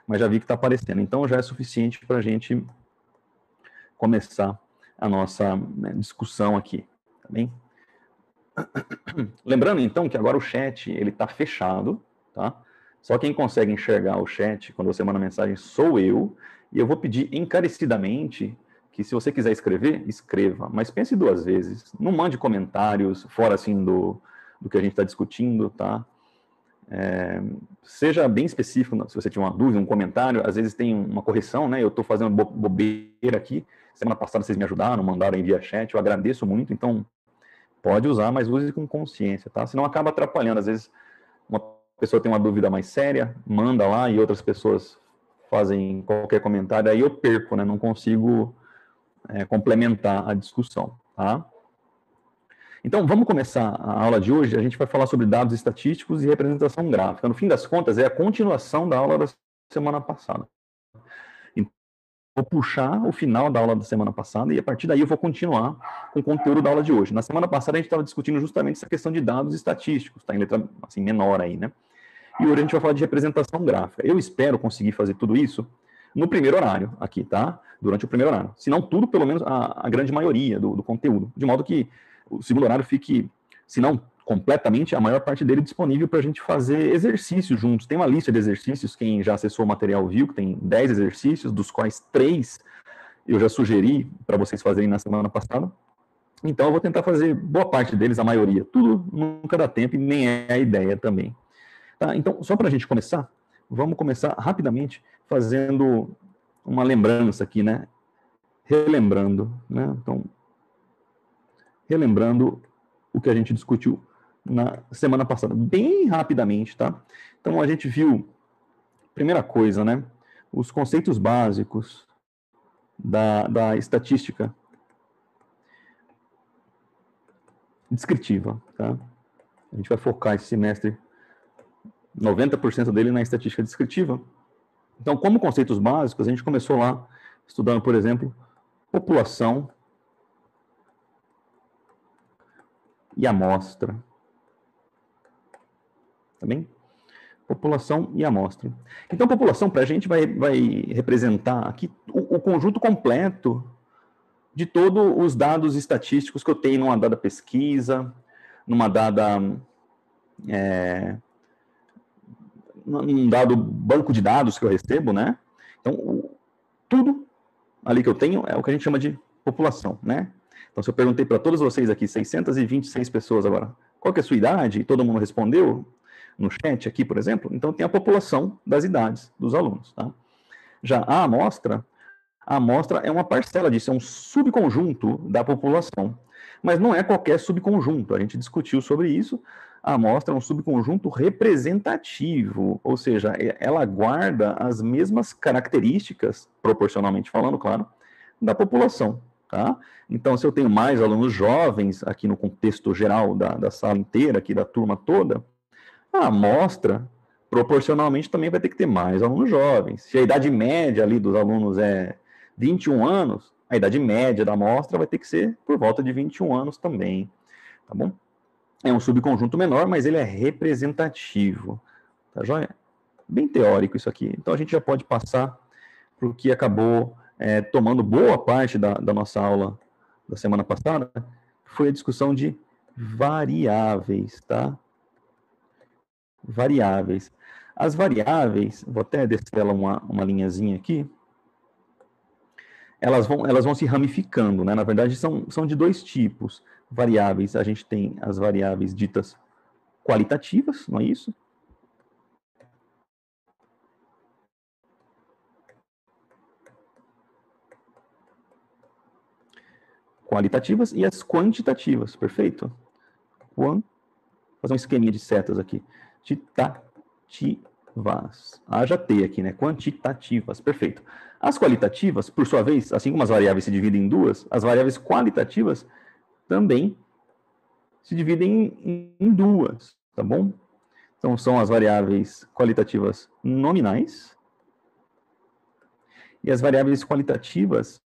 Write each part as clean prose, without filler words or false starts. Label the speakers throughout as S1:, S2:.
S1: mas já vi que está aparecendo. Então, já é suficiente para a gente começar a nossa, né, discussão aqui, tá bem? Lembrando, então, que agora o chat, ele está fechado, tá? Só quem consegue enxergar o chat quando você manda mensagem sou eu, e eu vou pedir encarecidamente que, se você quiser escrever, escreva, mas pense duas vezes. Não mande comentários fora, assim, do que a gente está discutindo, tá? Seja bem específico, se você tiver uma dúvida, um comentário, às vezes tem uma correção, né? Eu estou fazendo bobeira aqui, semana passada vocês me ajudaram, mandaram via chat, eu agradeço muito, então pode usar, mas use com consciência, tá? Senão acaba atrapalhando, às vezes uma pessoa tem uma dúvida mais séria, manda lá e outras pessoas fazem qualquer comentário, aí eu perco, né? Não consigo complementar a discussão, tá? Então, vamos começar a aula de hoje. A gente vai falar sobre dados estatísticos e representação gráfica. No fim das contas, é a continuação da aula da semana passada. Então, vou puxar o final da aula da semana passada e, a partir daí, eu vou continuar com o conteúdo da aula de hoje. Na semana passada, a gente estava discutindo justamente essa questão de dados estatísticos, tá em letra assim, menor aí, né? E hoje a gente vai falar de representação gráfica. Eu espero conseguir fazer tudo isso no primeiro horário aqui, tá? Durante o primeiro horário. Se não tudo, pelo menos a grande maioria do conteúdo. De modo que o segundo horário fique, se não completamente, a maior parte dele disponível para a gente fazer exercícios juntos. Tem uma lista de exercícios, quem já acessou o material viu, que tem 10 exercícios, dos quais 3 eu já sugeri para vocês fazerem na semana passada. Então eu vou tentar fazer boa parte deles, a maioria. Tudo nunca dá tempo e nem é a ideia também. Tá, então, só para a gente começar, vamos começar rapidamente fazendo uma lembrança aqui, né? Relembrando, né? Então, relembrando o que a gente discutiu na semana passada, bem rapidamente, tá? Então, a gente viu, primeira coisa, né? Os conceitos básicos da estatística descritiva, tá? A gente vai focar esse semestre 90% dele na estatística descritiva. Então, como conceitos básicos, a gente começou lá estudando, por exemplo, população e amostra. Tá bem? População e amostra. Então, população, para a gente, vai representar aqui o conjunto completo de todos os dados estatísticos que eu tenho numa dada pesquisa, numa dada... num dado banco de dados que eu recebo, né? Então, tudo ali que eu tenho é o que a gente chama de população, né? Então, se eu perguntei para todos vocês aqui, 626 pessoas agora, qual que é a sua idade? E todo mundo respondeu no chat aqui, por exemplo. Então, tem a população das idades dos alunos, tá? Já a amostra é uma parcela disso, é um subconjunto da população. Mas não é qualquer subconjunto, a gente discutiu sobre isso. A amostra é um subconjunto representativo, ou seja, ela guarda as mesmas características, proporcionalmente falando, claro, da população, tá? Então, se eu tenho mais alunos jovens, aqui no contexto geral da sala inteira, aqui da turma toda, a amostra, proporcionalmente, também vai ter que ter mais alunos jovens. Se a idade média ali dos alunos é 21 anos, a idade média da amostra vai ter que ser por volta de 21 anos também, tá bom? É um subconjunto menor, mas ele é representativo, tá joia? Bem teórico isso aqui. Então, a gente já pode passar para o que acabou tomando boa parte da nossa aula da semana passada, que foi a discussão de variáveis, tá? Variáveis. As variáveis, vou até descer ela uma linhazinha aqui, elas vão se ramificando, né? Na verdade, são de dois tipos. Variáveis, a gente tem as variáveis ditas qualitativas, não é isso? Qualitativas e as quantitativas, perfeito? Vou fazer um esqueminha de setas aqui. Quantitativas. Haja T aqui, né? Quantitativas, perfeito. As qualitativas, por sua vez, assim como as variáveis se dividem em duas, as variáveis qualitativas também se dividem em duas, tá bom? Então, são as variáveis qualitativas nominais e as variáveis qualitativas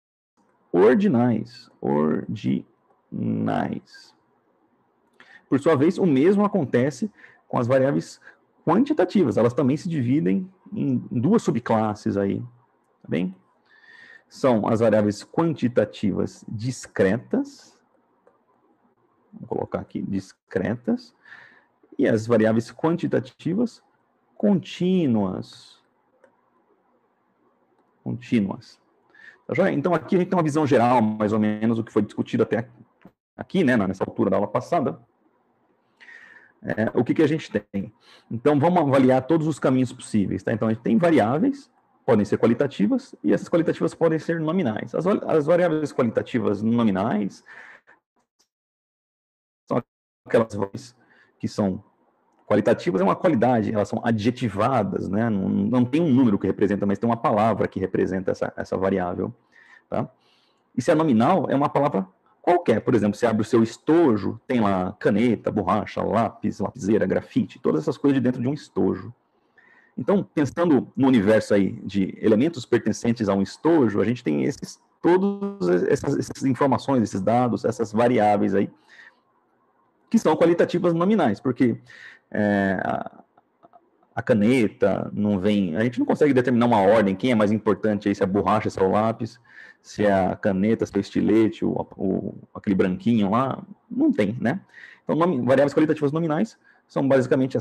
S1: ordinais. Por sua vez, o mesmo acontece com as variáveis quantitativas. Elas também se dividem em duas subclasses aí, tá bem? São as variáveis quantitativas discretas, vou colocar aqui, discretas, e as variáveis quantitativas contínuas. Então, aqui a gente tem uma visão geral, mais ou menos, do que foi discutido até aqui, né, nessa altura da aula passada. O que a gente tem? Então, vamos avaliar todos os caminhos possíveis, tá? Então, a gente tem variáveis, podem ser qualitativas, e essas qualitativas podem ser nominais. As variáveis qualitativas nominais são aquelas variáveis que são qualitativas, é uma qualidade, elas são adjetivadas, né? Não tem um número que representa, mas tem uma palavra que representa essa variável, tá? E se é nominal, é uma palavra qualquer. Por exemplo, você abre o seu estojo, tem lá caneta, borracha, lápis, lapiseira, grafite, todas essas coisas de dentro de um estojo. Então, pensando no universo aí de elementos pertencentes a um estojo, a gente tem todas essas informações, esses dados, essas variáveis aí, que são qualitativas nominais, porque a caneta não vem... A gente não consegue determinar uma ordem, quem é mais importante aí, se é a borracha, se é o lápis, se é a caneta, se é o estilete, aquele branquinho lá, não tem, né? Então, variáveis qualitativas nominais são basicamente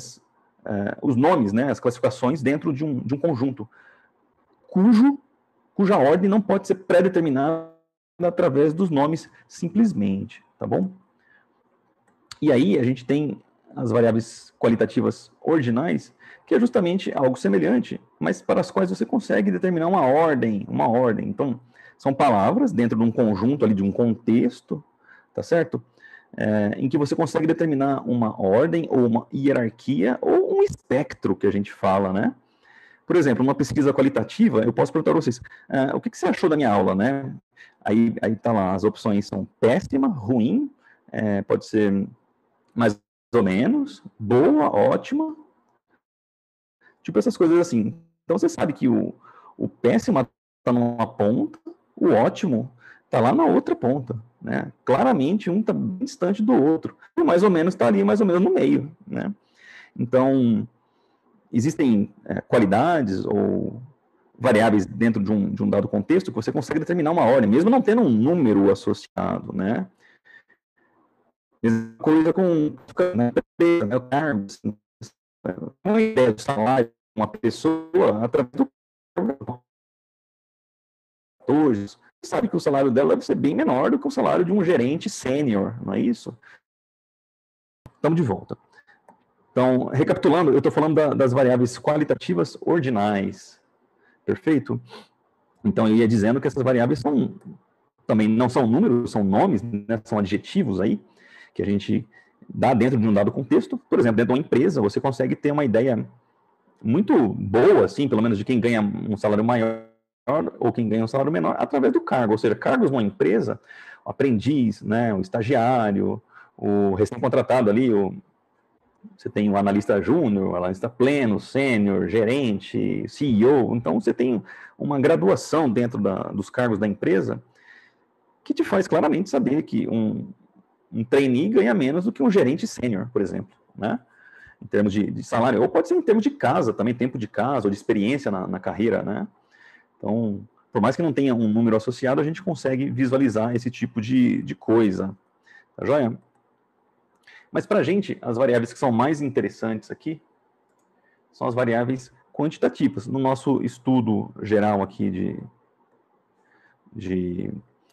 S1: os nomes, né, as classificações dentro de um conjunto, cuja ordem não pode ser pré-determinada através dos nomes simplesmente, tá bom? E aí a gente tem as variáveis qualitativas ordinais, que é justamente algo semelhante, mas para as quais você consegue determinar uma ordem. Então, são palavras dentro de um conjunto ali, de um contexto, tá certo? Em que você consegue determinar uma ordem, ou uma hierarquia, ou um espectro, que a gente fala, né? Por exemplo, uma pesquisa qualitativa, eu posso perguntar a vocês, o que você achou da minha aula, né? Aí tá lá, as opções são péssima, ruim, pode ser mais ou menos, boa, ótima, tipo essas coisas assim. Então você sabe que o péssimo está numa ponta, o ótimo está lá na outra ponta, né? Claramente um está bem distante do outro, e mais ou menos está ali, mais ou menos no meio, né? Então, existem qualidades ou variáveis dentro de um dado contexto que você consegue determinar uma ordem, mesmo não tendo um número associado, né? Mesma coisa com o cargo, uma ideia do salário de uma pessoa através do hoje, você sabe que o salário dela deve ser bem menor do que o salário de um gerente sênior, não é isso? Estamos de volta. Então, recapitulando, eu estou falando das variáveis qualitativas ordinais, perfeito? Então, eu ia dizendo que essas variáveis também não são números, são nomes, né, são adjetivos aí, que a gente dá dentro de um dado contexto. Por exemplo, dentro de uma empresa, você consegue ter uma ideia muito boa, assim, pelo menos de quem ganha um salário maior ou quem ganha um salário menor, através do cargo. Ou seja, cargos numa empresa, o aprendiz, né, o estagiário, o recém-contratado ali, você tem o analista júnior, o analista pleno, sênior, gerente, CEO. Então, você tem uma graduação dentro dos cargos da empresa que te faz claramente saber que um trainee ganha menos do que um gerente sênior, por exemplo, né? Em termos de salário, ou pode ser em termos de casa, também tempo de casa, ou de experiência na carreira, né? Então, por mais que não tenha um número associado, a gente consegue visualizar esse tipo de coisa, tá joia? Mas para a gente, as variáveis que são mais interessantes aqui são as variáveis quantitativas. No nosso estudo geral aqui de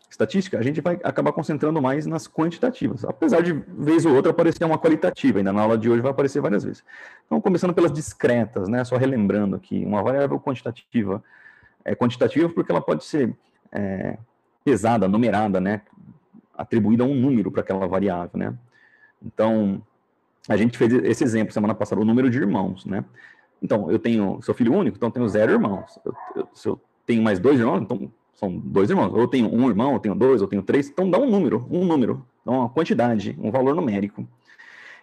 S1: estatística, a gente vai acabar concentrando mais nas quantitativas, apesar de, vez ou outra, aparecer uma qualitativa, ainda na aula de hoje vai aparecer várias vezes. Então, começando pelas discretas, né, só relembrando aqui, uma variável quantitativa é quantitativa porque ela pode ser pesada, numerada, né, atribuída a um número para aquela variável, né. Então, a gente fez esse exemplo semana passada, o número de irmãos, né. Então, sou filho único, então tenho 0 irmãos. Se eu tenho mais 2 irmãos, então são 2 irmãos. Ou eu tenho 1 irmão, eu tenho 2, eu tenho 3, então dá um número, dá uma quantidade, um valor numérico.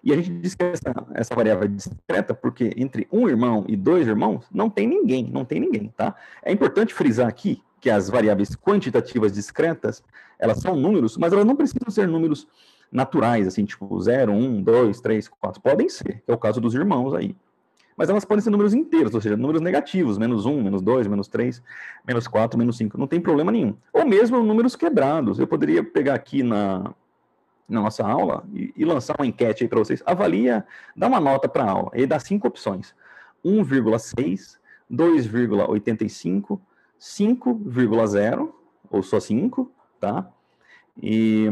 S1: E a gente diz que essa variável é discreta porque entre 1 irmão e 2 irmãos não tem ninguém, tá? É importante frisar aqui que as variáveis quantitativas discretas, elas são números, mas elas não precisam ser números naturais, assim, tipo 0, 1, 2, 3, 4. Podem ser, que é o caso dos irmãos aí. mas elas podem ser números inteiros, ou seja, números negativos, -1, -2, -3, -4, -5, não tem problema nenhum. Ou mesmo números quebrados. Eu poderia pegar aqui na nossa aula e lançar uma enquete aí para vocês. Avalia, dá uma nota para a aula, e dá 5 opções. 1,6, 2,85, 5,0, ou só 5, tá? E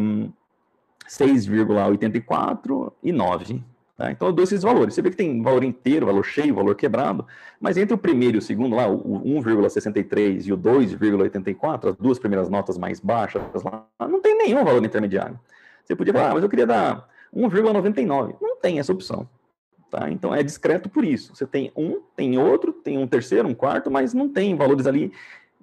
S1: 6,84 e 9. Tá? Então eu dou esses valores. Você vê que tem valor inteiro, valor cheio, valor quebrado, mas entre o primeiro e o segundo, lá, o 1,63 e o 2,84, as duas primeiras notas mais baixas, lá, não tem nenhum valor intermediário. Você podia falar, mas eu queria dar 1,99. Não tem essa opção. Tá? Então é discreto por isso. Você tem um, tem outro, tem um terceiro, um quarto, mas não tem valores ali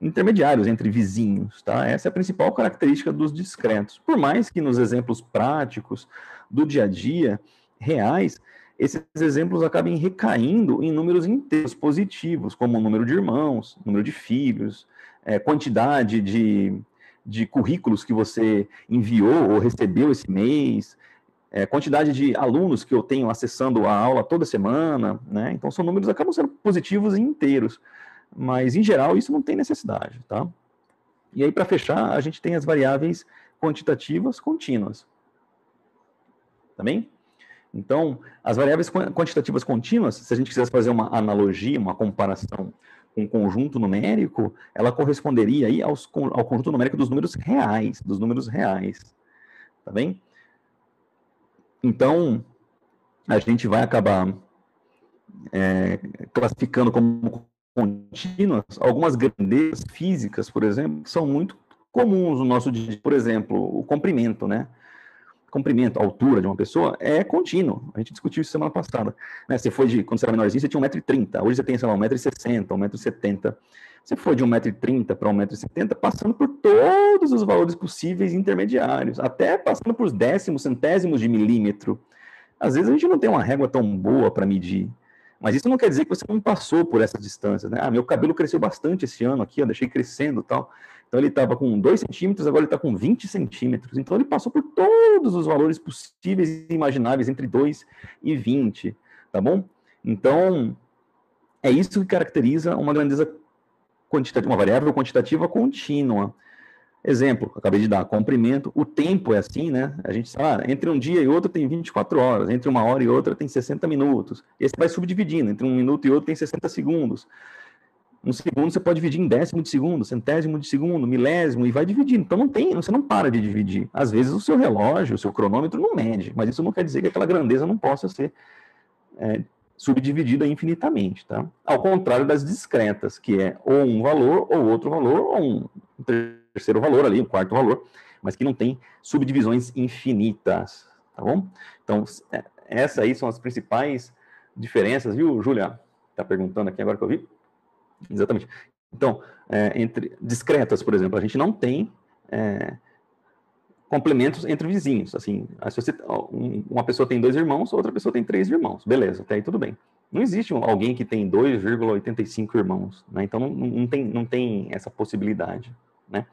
S1: intermediários entre vizinhos, tá? Essa é a principal característica dos discretos. Por mais que nos exemplos práticos do dia a dia, reais, esses exemplos acabem recaindo em números inteiros positivos, como o número de irmãos, número de filhos, quantidade de currículos que você enviou ou recebeu esse mês, quantidade de alunos que eu tenho acessando a aula toda semana, né? Então são números que acabam sendo positivos e inteiros. Mas, em geral, isso não tem necessidade, tá? E aí, para fechar, a gente tem as variáveis quantitativas contínuas. Tá bem? Então, as variáveis quantitativas contínuas, se a gente quisesse fazer uma analogia, uma comparação com o conjunto numérico, ela corresponderia aí ao conjunto numérico dos números reais, tá bem? Então, a gente vai acabar classificando como contínuas algumas grandezas físicas, por exemplo, que são muito comuns no nosso dia. Por exemplo, o comprimento, né? Comprimento, a altura de uma pessoa é contínuo. A gente discutiu isso semana passada. Né? Você foi quando você era menorzinho, você tinha 1,30 m. Hoje você tem, sei lá, 1,60 m, 1,70 m. Você foi de 1,30 m para 1,70 m, passando por todos os valores possíveis intermediários, até passando por décimos, centésimos de milímetro. Às vezes a gente não tem uma régua tão boa para medir, mas isso não quer dizer que você não passou por essas distâncias, né? Ah, meu cabelo cresceu bastante esse ano aqui, eu deixei crescendo e tal. Então ele estava com 2 centímetros, agora ele está com 20 centímetros. Então ele passou por todos os valores possíveis e imagináveis entre 2 e 20, tá bom? Então, é isso que caracteriza uma grandeza quantitativa, uma variável quantitativa contínua. Exemplo, acabei de dar, comprimento, o tempo é assim, né? A gente sabe, entre um dia e outro tem 24 horas, entre uma hora e outra tem 60 minutos. E aí você vai subdividindo, entre um minuto e outro tem 60 segundos. Um segundo você pode dividir em décimo de segundo, centésimo de segundo, milésimo, e vai dividindo. Então você não para de dividir. Às vezes o seu relógio, o seu cronômetro não mede, mas isso não quer dizer que aquela grandeza não possa ser subdividida infinitamente, tá? Ao contrário das discretas, que é ou um valor, ou outro valor, ou um terceiro valor ali, um quarto valor, mas que não tem subdivisões infinitas, tá bom? Então, essas aí são as principais diferenças, viu, Júlia? Tá perguntando aqui agora que eu vi. Exatamente. Então, entre discretas, por exemplo, a gente não tem complementos entre vizinhos. Assim, se você, uma pessoa tem 2 irmãos, outra pessoa tem 3 irmãos. Beleza, até aí tudo bem. Não existe alguém que tem 2,85 irmãos, né? Então não tem essa possibilidade, né?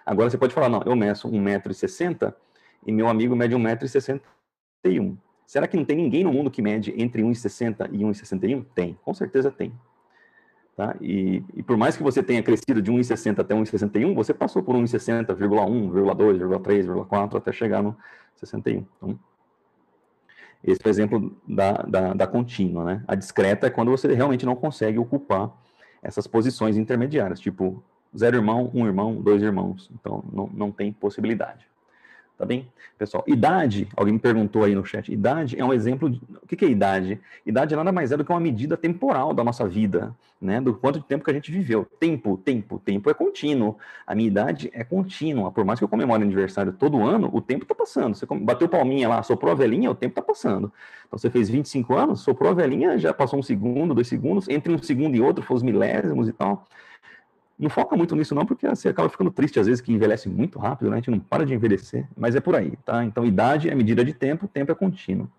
S1: Agora você pode falar, não, eu meço 1,60 m e meu amigo mede 1,61 m. Será que não tem ninguém no mundo que mede entre 1,60 m e 1,61 m? Tem, com certeza tem. Tá? E por mais que você tenha crescido de 1,60 até 1,61, você passou por 1,60, 1,1, 1,2, 1,3, 1,4 até chegar no 61. Então, esse é o exemplo da contínua, né? A discreta é quando você realmente não consegue ocupar essas posições intermediárias, tipo 0 irmão, 1 irmão, 2 irmãos. Então, não tem possibilidade. Tá bem? Pessoal, idade, alguém me perguntou aí no chat, idade é um exemplo de... O que é idade? Idade nada mais é do que uma medida temporal da nossa vida, né? Do quanto de tempo que a gente viveu. Tempo é contínuo. A minha idade é contínua. Por mais que eu comemore aniversário todo ano, o tempo está passando. Você bateu palminha lá, soprou a velhinha, o tempo está passando. Então você fez 25 anos, soprou a velhinha, já passou 1 segundo, 2 segundos, entre um segundo e outro foi os milésimos e tal. Não foca muito nisso não, porque você acaba ficando triste às vezes, que envelhece muito rápido, né? A gente não para de envelhecer, mas é por aí, tá? Então, idade é medida de tempo é contínuo.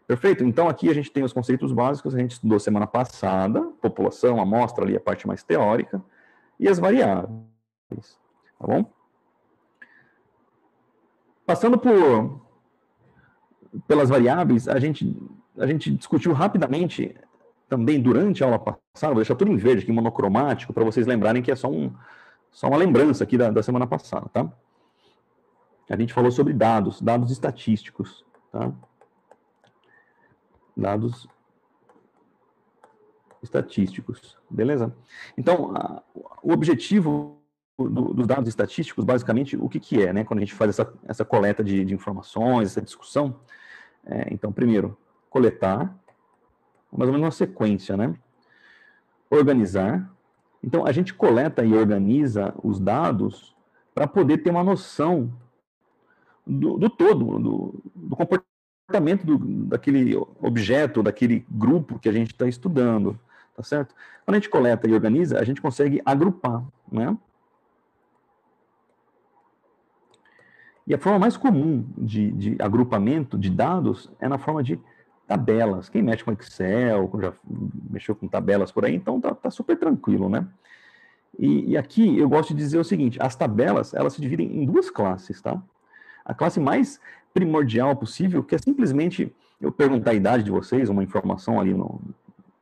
S1: Perfeito? Então, aqui a gente tem os conceitos básicos, a gente estudou semana passada, população, amostra ali, a parte mais teórica, e as variáveis, tá bom? Passando pelas variáveis, a gente discutiu rapidamente também durante a aula passada, vou deixar tudo em verde aqui, monocromático, para vocês lembrarem que é só uma lembrança aqui da semana passada, tá? A gente falou sobre dados estatísticos, tá? Dados estatísticos, beleza? Então, o objetivo dos dados estatísticos, basicamente, o que é, né? Quando a gente faz essa coleta de informações, essa discussão. Então, primeiro, coletar, mais ou menos uma sequência, né? Organizar. Então, a gente coleta e organiza os dados para poder ter uma noção do todo, do comportamento daquele objeto, daquele grupo que a gente está estudando, tá certo? Quando a gente coleta e organiza, a gente consegue agrupar, né? E a forma mais comum de agrupamento de dados é na forma de tabelas. Quem mexe com Excel, já mexeu com tabelas por aí, então tá super tranquilo, né? E aqui eu gosto de dizer o seguinte, as tabelas, elas se dividem em duas classes, tá? A classe mais primordial possível, que é simplesmente eu perguntar a idade de vocês, uma informação ali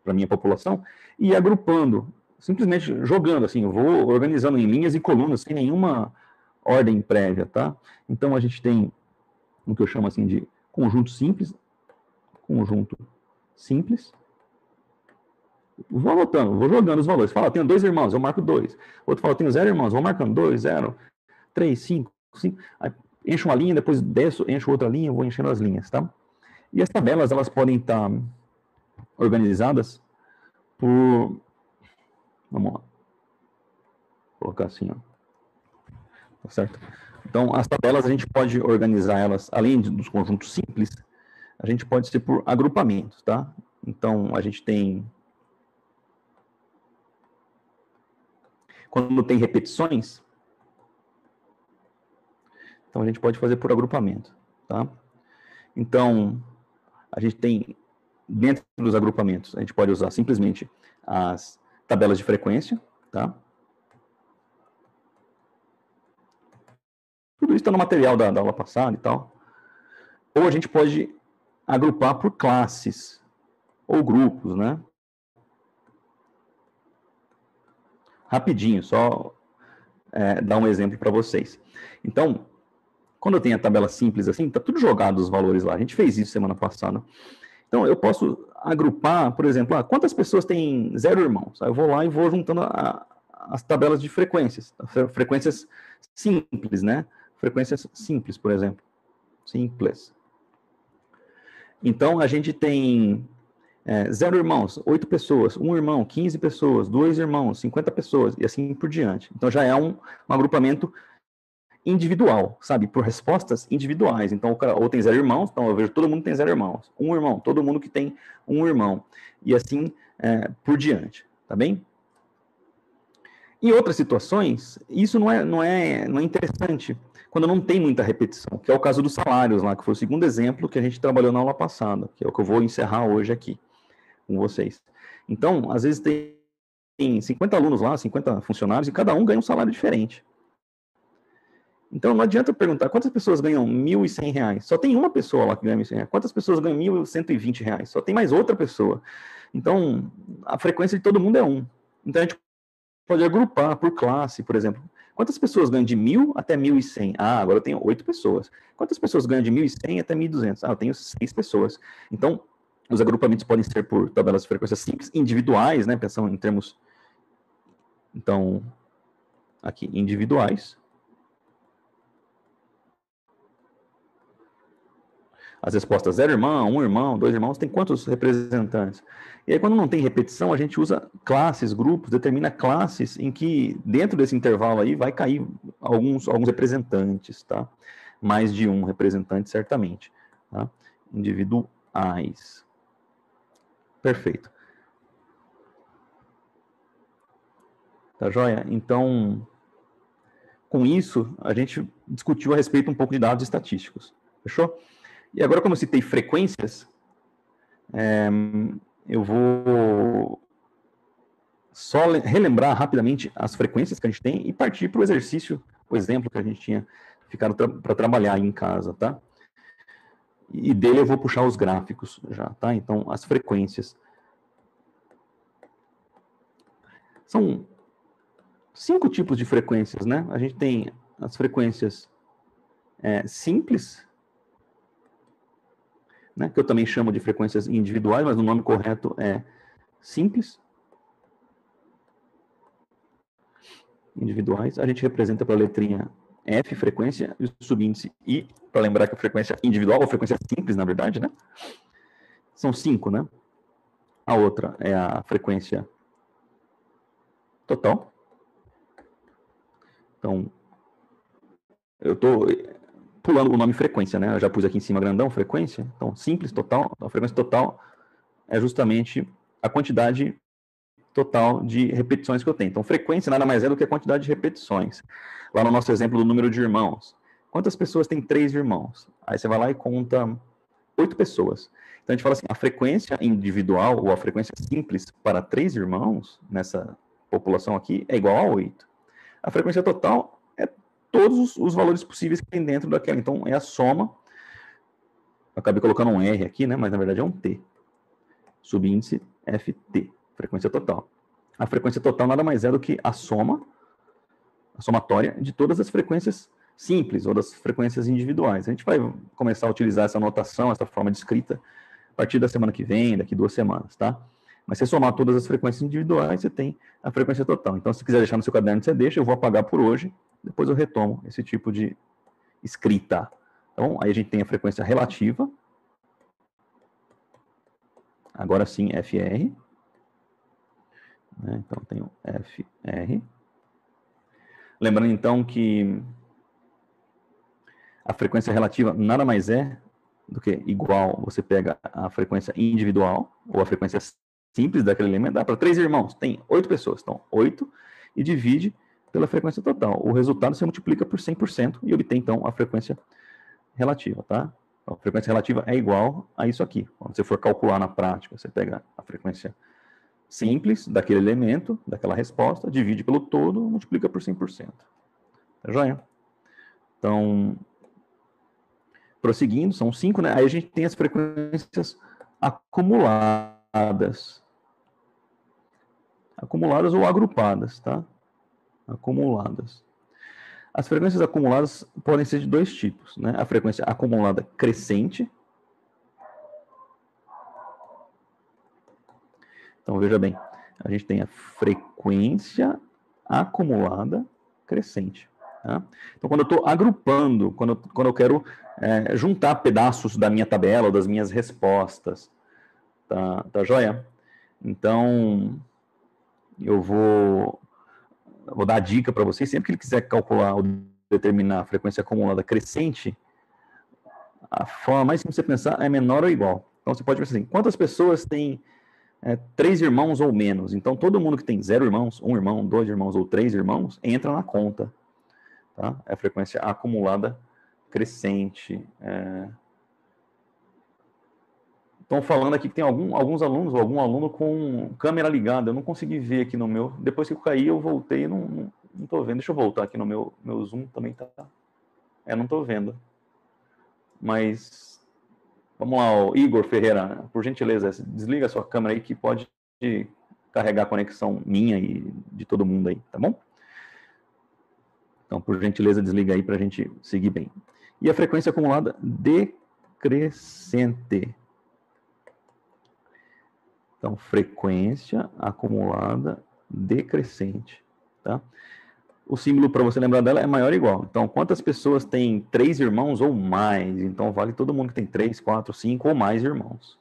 S1: para a minha população, e ir agrupando, simplesmente jogando, assim, eu vou organizando em linhas e colunas, sem nenhuma ordem prévia, tá? Então, a gente tem o que eu chamo, assim, de conjunto simples, vou anotando, vou jogando os valores. Fala, eu tenho 2 irmãos, eu marco 2. Outro fala, eu tenho 0 irmãos, vou marcando 2, 0, 3, 5, 5. Aí encho uma linha, depois desço, encho outra linha, vou enchendo as linhas, tá? E as tabelas, elas podem estar organizadas por... Vamos lá. Vou colocar assim, ó. Tá certo? Então, as tabelas, a gente pode organizar elas, além dos conjuntos simples, a gente pode ser por agrupamentos, tá? Então, a gente tem... Quando tem repetições, então a gente pode fazer por agrupamento, tá? Então, a gente tem, dentro dos agrupamentos, a gente pode usar simplesmente as tabelas de frequência, tá? Tudo isso está no material da aula passada e tal. Ou a gente pode agrupar por classes ou grupos, né? Rapidinho, só dar um exemplo para vocês. Então, quando eu tenho a tabela simples assim, está tudo jogado os valores lá. A gente fez isso semana passada. Então, eu posso agrupar, por exemplo, quantas pessoas têm 0 irmãos? Aí eu vou lá e vou juntando as tabelas de frequências. Frequências simples, né? Frequências simples, por exemplo. Simples. Então, a gente tem 0 irmãos, 8 pessoas, 1 irmão, 15 pessoas, 2 irmãos, 50 pessoas, e assim por diante. Então, já é um agrupamento individual, sabe? Por respostas individuais. Então, ou tem 0 irmãos, então eu vejo todo mundo tem 0 irmãos. 1 irmão, todo mundo que tem 1 irmão. E assim por diante, tá bem? Em outras situações, isso não é interessante, quando não tem muita repetição, que é o caso dos salários lá, que foi o segundo exemplo que a gente trabalhou na aula passada, que é o que eu vou encerrar hoje aqui com vocês. Então, às vezes tem 50 alunos lá, 50 funcionários, e cada um ganha um salário diferente. Então, não adianta perguntar quantas pessoas ganham R$1.100. Só tem uma pessoa lá que ganha R$1.100. Quantas pessoas ganham R$1.120? Só tem mais outra pessoa. Então, a frequência de todo mundo é 1. Então, a gente pode agrupar por classe, por exemplo. Quantas pessoas ganham de 1.000 até 1.100? Agora eu tenho 8 pessoas. Quantas pessoas ganham de 1.100 até 1.200? Eu tenho 6 pessoas. Então, os agrupamentos podem ser por tabelas de frequência simples, individuais, né? Pensando em termos... Então, aqui, individuais. As respostas 0 irmão, 1 irmão, 2 irmãos, tem quantos representantes? E aí, quando não tem repetição, a gente usa classes, grupos, determina classes em que, dentro desse intervalo aí, vai cair alguns representantes, tá? Mais de um representante, certamente. Tá? Individuais. Perfeito. Tá joia? Então, com isso, a gente discutiu a respeito um pouco de dados estatísticos. Fechou? E agora, como eu citei frequências, eu vou só relembrar rapidamente as frequências que a gente tem e partir para o exercício, o exemplo que a gente tinha ficado para trabalhar aí em casa, tá? E dele eu vou puxar os gráficos já, tá? Então, as frequências. São 5 tipos de frequências, né? A gente tem as frequências simples, né? Que eu também chamo de frequências individuais, mas o nome correto é simples. Individuais. A gente representa pela letrinha F, frequência, e o subíndice I, para lembrar que a frequência individual, ou frequência simples, na verdade, né? São 5, né? A outra é a frequência total. Então, eu estou pulando o nome frequência, né? Eu já pus aqui em cima grandão, frequência. Então, simples, total. A frequência total é justamente a quantidade total de repetições que eu tenho. Então, frequência nada mais é do que a quantidade de repetições. Lá no nosso exemplo do número de irmãos. Quantas pessoas têm 3 irmãos? Aí você vai lá e conta 8 pessoas. Então, a gente fala assim, a frequência individual ou a frequência simples para 3 irmãos, nessa população aqui, é igual a 8. A frequência total é todos os valores possíveis que tem dentro daquela. Então, é a soma. Eu acabei colocando um R aqui, né? Mas, na verdade, é um T. Subíndice FT. Frequência total. A frequência total nada mais é do que a somatória de todas as frequências simples ou das frequências individuais. A gente vai começar a utilizar essa notação, essa forma de escrita, a partir da semana que vem, daqui 2 semanas, tá? Mas se você somar todas as frequências individuais, você tem a frequência total. Então, se quiser deixar no seu caderno, você deixa, eu vou apagar por hoje, depois eu retomo esse tipo de escrita. Então, aí a gente tem a frequência relativa, agora sim, FR. Então, tenho FR. Lembrando, então, que a frequência relativa nada mais é do que igual, você pega a frequência individual, ou a frequência simples daquele elemento, dá para 3 irmãos, tem 8 pessoas, então 8, e divide pela frequência total. O resultado você multiplica por 100% e obtém, então, a frequência relativa, tá? Então, a frequência relativa é igual a isso aqui. Quando você for calcular na prática, você pega a frequência simples daquele elemento, daquela resposta, divide pelo todo, multiplica por 100%. Tá joia? Então, prosseguindo, são 5, né? Aí a gente tem as frequências acumuladas. Acumuladas ou agrupadas, tá? Acumuladas. As frequências acumuladas podem ser de 2 tipos, né? A frequência acumulada crescente. Então, veja bem, a gente tem a frequência acumulada crescente. Tá? Então, quando eu estou agrupando, quando eu quero juntar pedaços da minha tabela ou das minhas respostas, tá joia? Então, eu vou dar a dica para vocês, sempre que ele quiser calcular ou determinar a frequência acumulada crescente, a forma mais simples de você pensar é menor ou igual. Então, você pode pensar assim, quantas pessoas têm 3 irmãos ou menos? Então, todo mundo que tem 0 irmãos, 1 irmão, 2 irmãos ou 3 irmãos, entra na conta. Tá? É a frequência acumulada crescente. Estão falando aqui que tem alguns alunos, ou algum aluno com câmera ligada. Eu não consegui ver aqui no meu. Depois que eu caí, eu voltei e não estou vendo. Deixa eu voltar aqui no meu Zoom, também tá. Não estou vendo. Mas, vamos lá, Igor Ferreira, por gentileza, desliga a sua câmera aí que pode carregar a conexão minha e de todo mundo aí, tá bom? Então, por gentileza, desliga aí para a gente seguir bem. E a frequência acumulada decrescente. Então, frequência acumulada decrescente. Tá? O símbolo para você lembrar dela é maior ou igual. Então, quantas pessoas têm 3 irmãos ou mais? Então, vale todo mundo que tem 3, 4, 5 ou mais irmãos.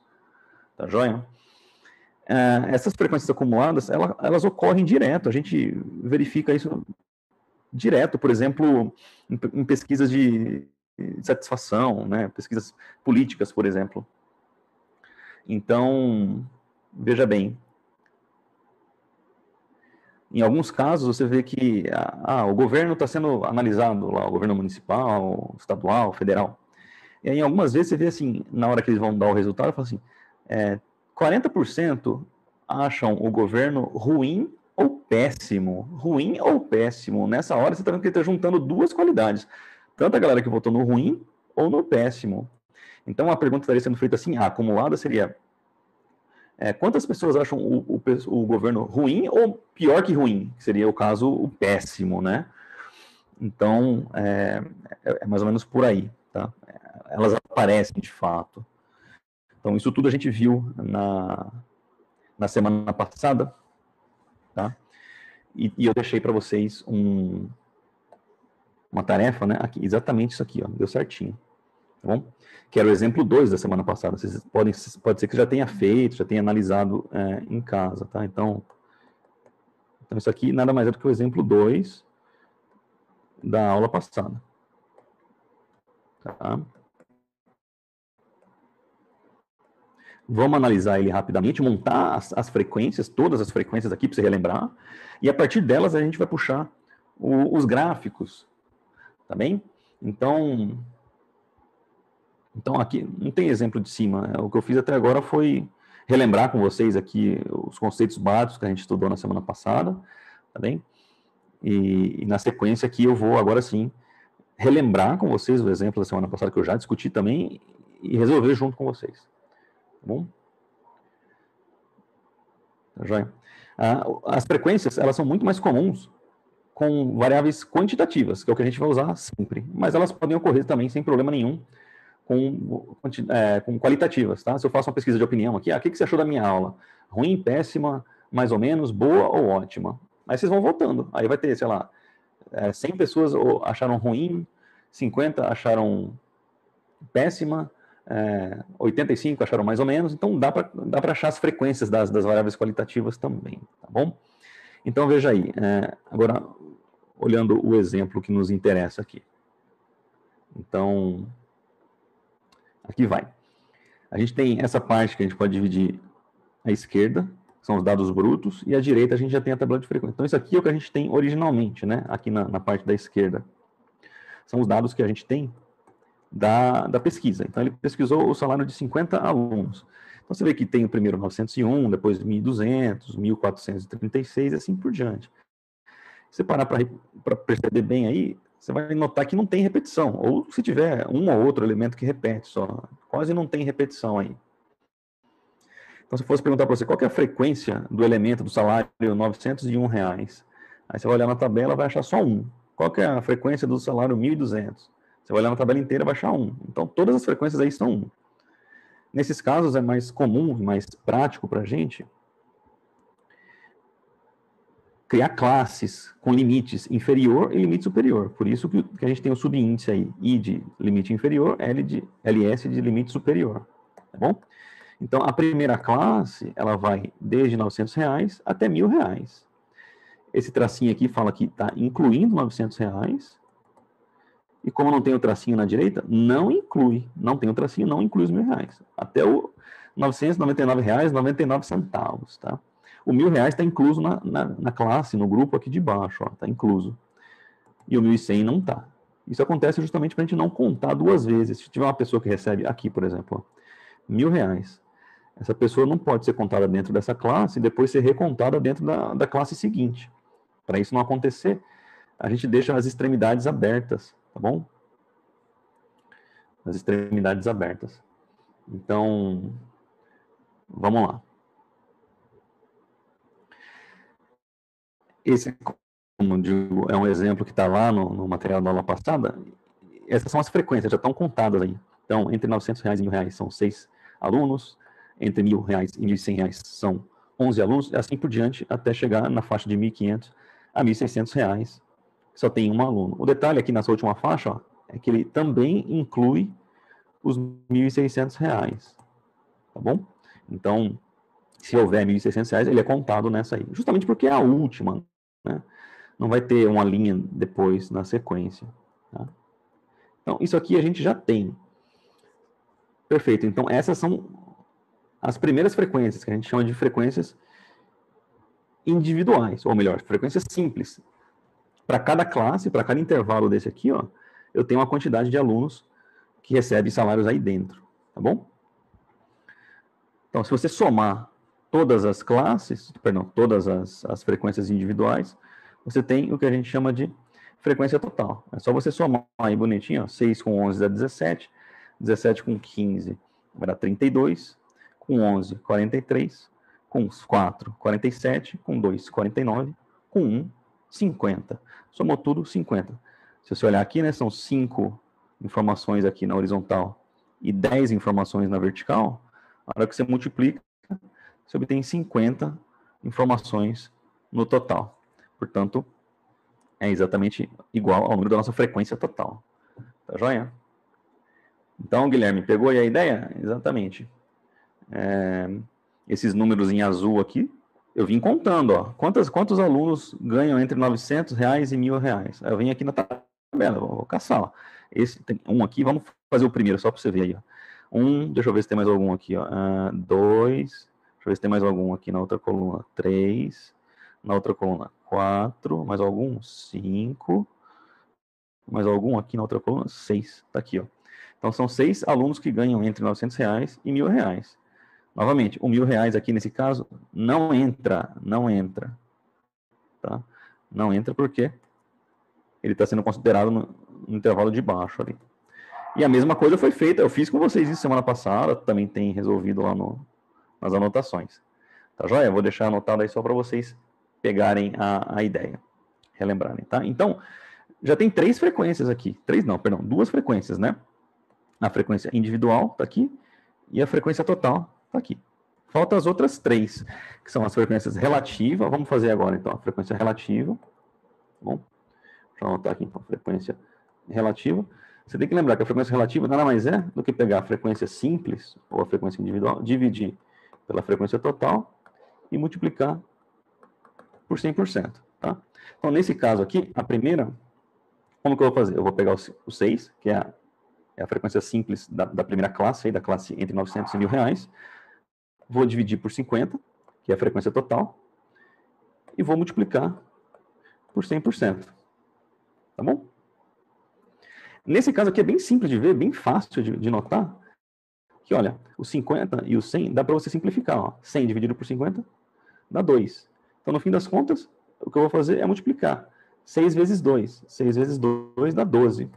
S1: Tá joia? Essas frequências acumuladas, elas ocorrem direto. A gente verifica isso direto, por exemplo, em pesquisas de satisfação, né? Pesquisas políticas, por exemplo. Então, veja bem, em alguns casos você vê que o governo está sendo analisado lá, o governo municipal, estadual, federal. E aí, algumas vezes você vê assim, na hora que eles vão dar o resultado, fala assim, 40% acham o governo ruim ou péssimo. Ruim ou péssimo. Nessa hora você está vendo que ele está juntando 2 qualidades. Tanto a galera que votou no ruim ou no péssimo. Então a pergunta estaria sendo feita assim, a acumulada seria quantas pessoas acham o governo ruim ou pior que ruim? Que seria o caso, o péssimo, né? Então, é mais ou menos por aí, tá? Elas aparecem de fato. Então, isso tudo a gente viu na semana passada, tá? E eu deixei para vocês uma tarefa, né? Aqui, exatamente isso aqui, ó, deu certinho, tá bom? Que era o exemplo 2 da semana passada. Vocês pode ser que já tenha feito, já tenha analisado em casa, tá? Então, isso aqui nada mais é do que o exemplo 2 da aula passada, tá? Vamos analisar ele rapidamente, montar as frequências, todas as frequências aqui para você relembrar, e a partir delas a gente vai puxar os gráficos, tá bem? Então aqui não tem exemplo de cima, né? O que eu fiz até agora foi relembrar com vocês aqui os conceitos básicos que a gente estudou na semana passada, tá bem? E na sequência aqui eu vou agora sim relembrar com vocês o exemplo da semana passada que eu já discuti também e resolver junto com vocês, tá bom? Tá joia? As frequências, elas são muito mais comuns com variáveis quantitativas, que é o que a gente vai usar sempre, mas elas podem ocorrer também sem problema nenhum com qualitativas, tá? Se eu faço uma pesquisa de opinião aqui, o que você achou da minha aula? Ruim, péssima, mais ou menos, boa ou ótima? Aí vocês vão voltando, aí vai ter, sei lá, 100 pessoas acharam ruim, 50 acharam péssima, 85 acharam mais ou menos, então dá para achar as frequências das variáveis qualitativas também, tá bom? Então veja aí, agora olhando o exemplo que nos interessa aqui. Então, aqui vai. A gente tem essa parte que a gente pode dividir à esquerda, são os dados brutos, e à direita a gente já tem a tabela de frequência. Então isso aqui é o que a gente tem originalmente, né? Aqui na parte da esquerda. São os dados que a gente tem da pesquisa. Então ele pesquisou o salário de 50 alunos. Então você vê que tem o primeiro 901, depois 1.200, 1.436 e assim por diante. Se você parar para perceber bem aí, você vai notar que não tem repetição. Ou se tiver um ou outro elemento que repete só. Quase não tem repetição aí. Então, se fosse perguntar para você qual que é a frequência do elemento do salário R$ 901, aí você vai olhar na tabela e vai achar só um. Qual que é a frequência do salário 1.200? Você vai olhar na tabela inteira e vai achar um. Então, todas as frequências aí são 1. Nesses casos, é mais comum, mais prático para a gente criar classes com limites inferior e limite superior. Por isso que a gente tem o subíndice aí, I de limite inferior, LS de limite superior. Tá bom? Então, a primeira classe, ela vai desde R$ 900 até R$ 1.000. Esse tracinho aqui fala que está incluindo R$ 900. E como não tem o tracinho na direita, não inclui. Não tem o tracinho, não inclui os R$ 1.000. Até o R$ 999,99, tá? O R$ 1.000 está incluso na classe, no grupo aqui de baixo, está incluso. E o 1.100 não está. Isso acontece justamente para a gente não contar duas vezes. Se tiver uma pessoa que recebe aqui, por exemplo, R$ 1.000, essa pessoa não pode ser contada dentro dessa classe e depois ser recontada dentro da classe seguinte. Para isso não acontecer, a gente deixa as extremidades abertas, tá bom? As extremidades abertas. Então, vamos lá. Esse, como digo, é um exemplo que está lá no material da aula passada. Essas são as frequências, já estão contadas aí. Então, entre R$ 900 e R$ 1.000 são 6 alunos, entre R$ 1.000 e R$ 1.100 são 11 alunos, e assim por diante, até chegar na faixa de R$ 1.500 a R$ 1.600, que só tem um aluno. O detalhe aqui nessa última faixa, ó, é que ele também inclui os R$ 1.600, tá bom? Então, se houver R$ 1.600, ele é contado nessa aí, justamente porque é a última, né? Não vai ter uma linha depois na sequência, tá? Então, isso aqui a gente já tem. Perfeito. Então, essas são as primeiras frequências, que a gente chama de frequências individuais, ou melhor, frequências simples. Para cada classe, para cada intervalo desse aqui, ó, eu tenho uma quantidade de alunos que recebem salários aí dentro, tá bom? Então, se você somar todas as classes, perdão, todas as frequências individuais, você tem o que a gente chama de frequência total. É só você somar aí bonitinho, ó, 6 com 11 dá 17, 17 com 15 vai dar 32, com 11, 43, com 4, 47, com 2, 49, com 1, 50. Somou tudo, 50. Se você olhar aqui, né, são 5 informações aqui na horizontal e 10 informações na vertical. A hora que você multiplica, você obtém 50 informações no total. Portanto, é exatamente igual ao número da nossa frequência total. Tá joia? Então, Guilherme, pegou aí a ideia? Exatamente. Esses números em azul aqui, eu vim contando, ó. Quantos alunos ganham entre R$900 e R$1.000? Eu vim aqui na tabela, vou caçar, ó. Esse tem um aqui, vamos fazer o primeiro, só para você ver aí, ó. Deixa eu ver se tem mais algum aqui, ó. 2, deixa eu ver se tem mais algum aqui na outra coluna. 3, na outra coluna. 4, mais algum? 5, mais algum aqui na outra coluna? 6, tá aqui, ó. Então, são 6 alunos que ganham entre R$900 e R$1.000. Novamente, o R$1.000 aqui nesse caso não entra, tá? Não entra porque ele está sendo considerado no intervalo de baixo ali. E a mesma coisa foi feita, eu fiz com vocês isso semana passada, também tem resolvido lá nas anotações. Tá joia? Eu vou deixar anotado aí só para vocês pegarem a ideia, relembrarem, tá? Então, já tem 3 frequências aqui. 2 frequências, né? A frequência individual tá aqui e a frequência total tá aqui. Faltam as outras 3, que são as frequências relativas. Vamos fazer agora, então, a frequência relativa. Tá bom? Deixa eu anotar aqui, então, frequência relativa. Você tem que lembrar que a frequência relativa nada mais é do que pegar a frequência simples, ou a frequência individual, dividir pela frequência total e multiplicar por 100%. Tá? Então, nesse caso aqui, a primeira, como que eu vou fazer? Eu vou pegar o 6, que é a frequência simples da primeira classe, aí, da classe entre R$900 e R$1.000. Vou dividir por 50, que é a frequência total, e vou multiplicar por 100%. Tá bom? Nesse caso aqui é bem simples de ver, bem fácil de notar, que olha, o 50 e o 100 dá para você simplificar. Ó. 100 dividido por 50 dá 2. Então, no fim das contas, o que eu vou fazer é multiplicar. 6 vezes 2. 6 vezes 2 dá 12.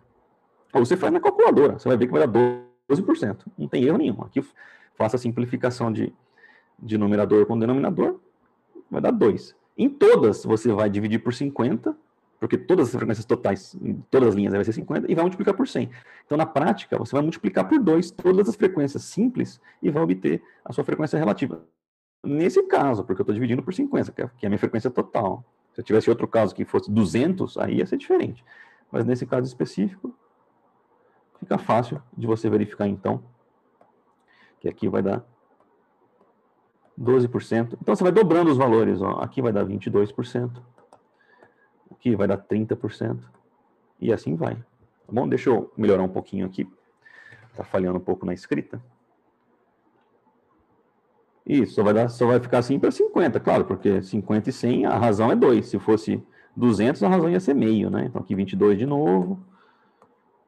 S1: Ou você faz na calculadora, você vai ver que vai dar 12%. Não tem erro nenhum. Aqui faça a simplificação de numerador com denominador, vai dar 2. Em todas, você vai dividir por 50, porque todas as frequências totais, em todas as linhas, vai ser 50, e vai multiplicar por 100. Então, na prática, você vai multiplicar por 2 todas as frequências simples e vai obter a sua frequência relativa. Nesse caso, porque eu estou dividindo por 50, que é a minha frequência total. Se eu tivesse outro caso que fosse 200, aí ia ser diferente. Mas nesse caso específico, fica fácil de você verificar, então, que aqui vai dar 12%. Então, você vai dobrando os valores. Ó. Aqui vai dar 22%. Aqui vai dar 30%. E assim vai. Tá bom? Deixa eu melhorar um pouquinho aqui. Está falhando um pouco na escrita. Isso, só vai ficar assim para 50, claro, porque 50 e 100, a razão é 2. Se fosse 200, a razão ia ser meio, né? Então, aqui 22 de novo.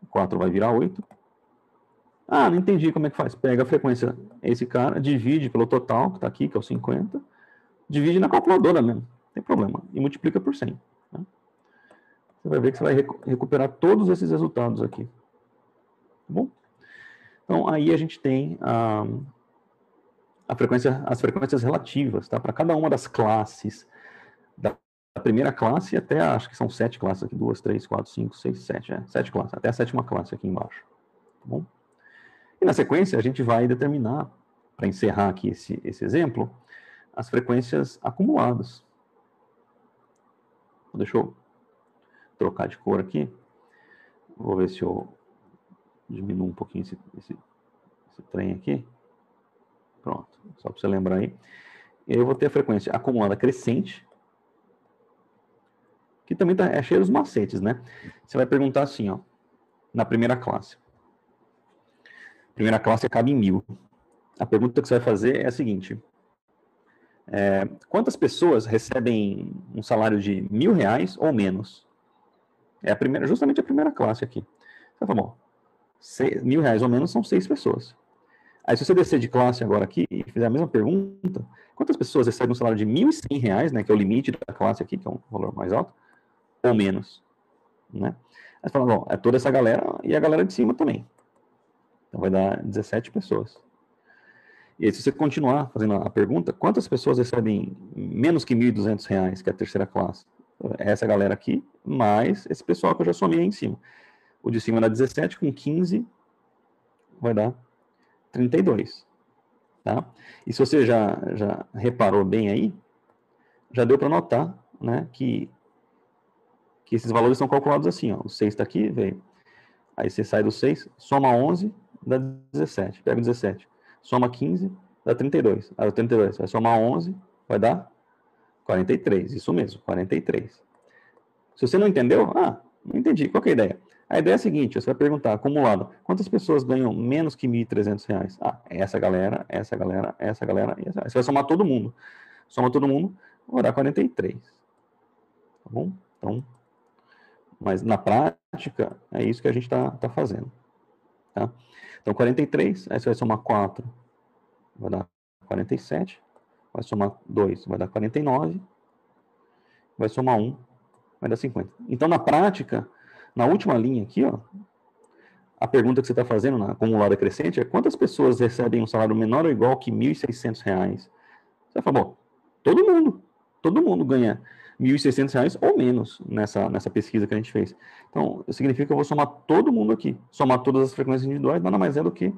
S1: 4 vai virar 8. Ah, não entendi como é que faz. Pega a frequência, esse cara, divide pelo total, que está aqui, que é o 50, divide na calculadora mesmo, não tem problema, e multiplica por 100. Né? Você vai ver que você vai recuperar todos esses resultados aqui. Tá bom? Então, aí a gente tem as frequências relativas, tá? Para cada uma das classes, da primeira classe até, acho que são 7 classes aqui, 2, 3, 4, 5, 6, 7, 7 classes, até a 7ª classe aqui embaixo. Tá bom? E na sequência, a gente vai determinar, para encerrar aqui esse exemplo, as frequências acumuladas. Deixa eu trocar de cor aqui. Vou ver se eu diminuo um pouquinho esse trem aqui. Pronto, só para você lembrar aí. E aí eu vou ter a frequência acumulada crescente, que também é cheio dos macetes, né? Você vai perguntar assim, ó, na primeira classe. Primeira classe cabe em 1000. A pergunta que você vai fazer é a seguinte: quantas pessoas recebem um salário de R$1.000 ou menos? É justamente a primeira classe aqui. Você fala, bom, R$1.000 ou menos são 6 pessoas. Aí, se você descer de classe agora aqui e fizer a mesma pergunta, quantas pessoas recebem um salário de R$1.100, né, que é o limite da classe aqui, que é um valor mais alto, ou menos? Né? Aí você fala, bom, é toda essa galera e a galera de cima também. Então, vai dar 17 pessoas. E aí, se você continuar fazendo a pergunta, quantas pessoas recebem menos que R$ 1.200, que é a terceira classe? Essa galera aqui, mais esse pessoal que eu já somei aí em cima. O de cima dá 17, com 15 vai dar 32. Tá? E se você já reparou bem aí, já deu para notar, né, que esses valores são calculados assim, ó. O 6 está aqui, veio. Aí você sai do 6, soma 11, dá 17. Pega o 17. Soma 15, dá 32. Aí o 32 vai somar 11, vai dar 43. Isso mesmo, 43. Se você não entendeu, não entendi. Qual que é a ideia? A ideia é a seguinte, você vai perguntar, acumulado, quantas pessoas ganham menos que R$ 1.300? Essa galera, essa galera, essa galera, essa. Você vai somar todo mundo. Soma todo mundo, vai dar 43. Tá bom? Então, mas na prática, é isso que a gente está fazendo. Tá? Então, 43, aí você vai somar 4, vai dar 47, vai somar 2, vai dar 49, vai somar 1, vai dar 50. Então, na prática, na última linha aqui, ó, a pergunta que você está fazendo na acumulada crescente é quantas pessoas recebem um salário menor ou igual que R$ 1.600? Você vai falar, bom, todo mundo ganha R$ 1.600 ou menos nessa pesquisa que a gente fez. Então, significa que eu vou somar todo mundo aqui. Somar todas as frequências individuais nada mais é do que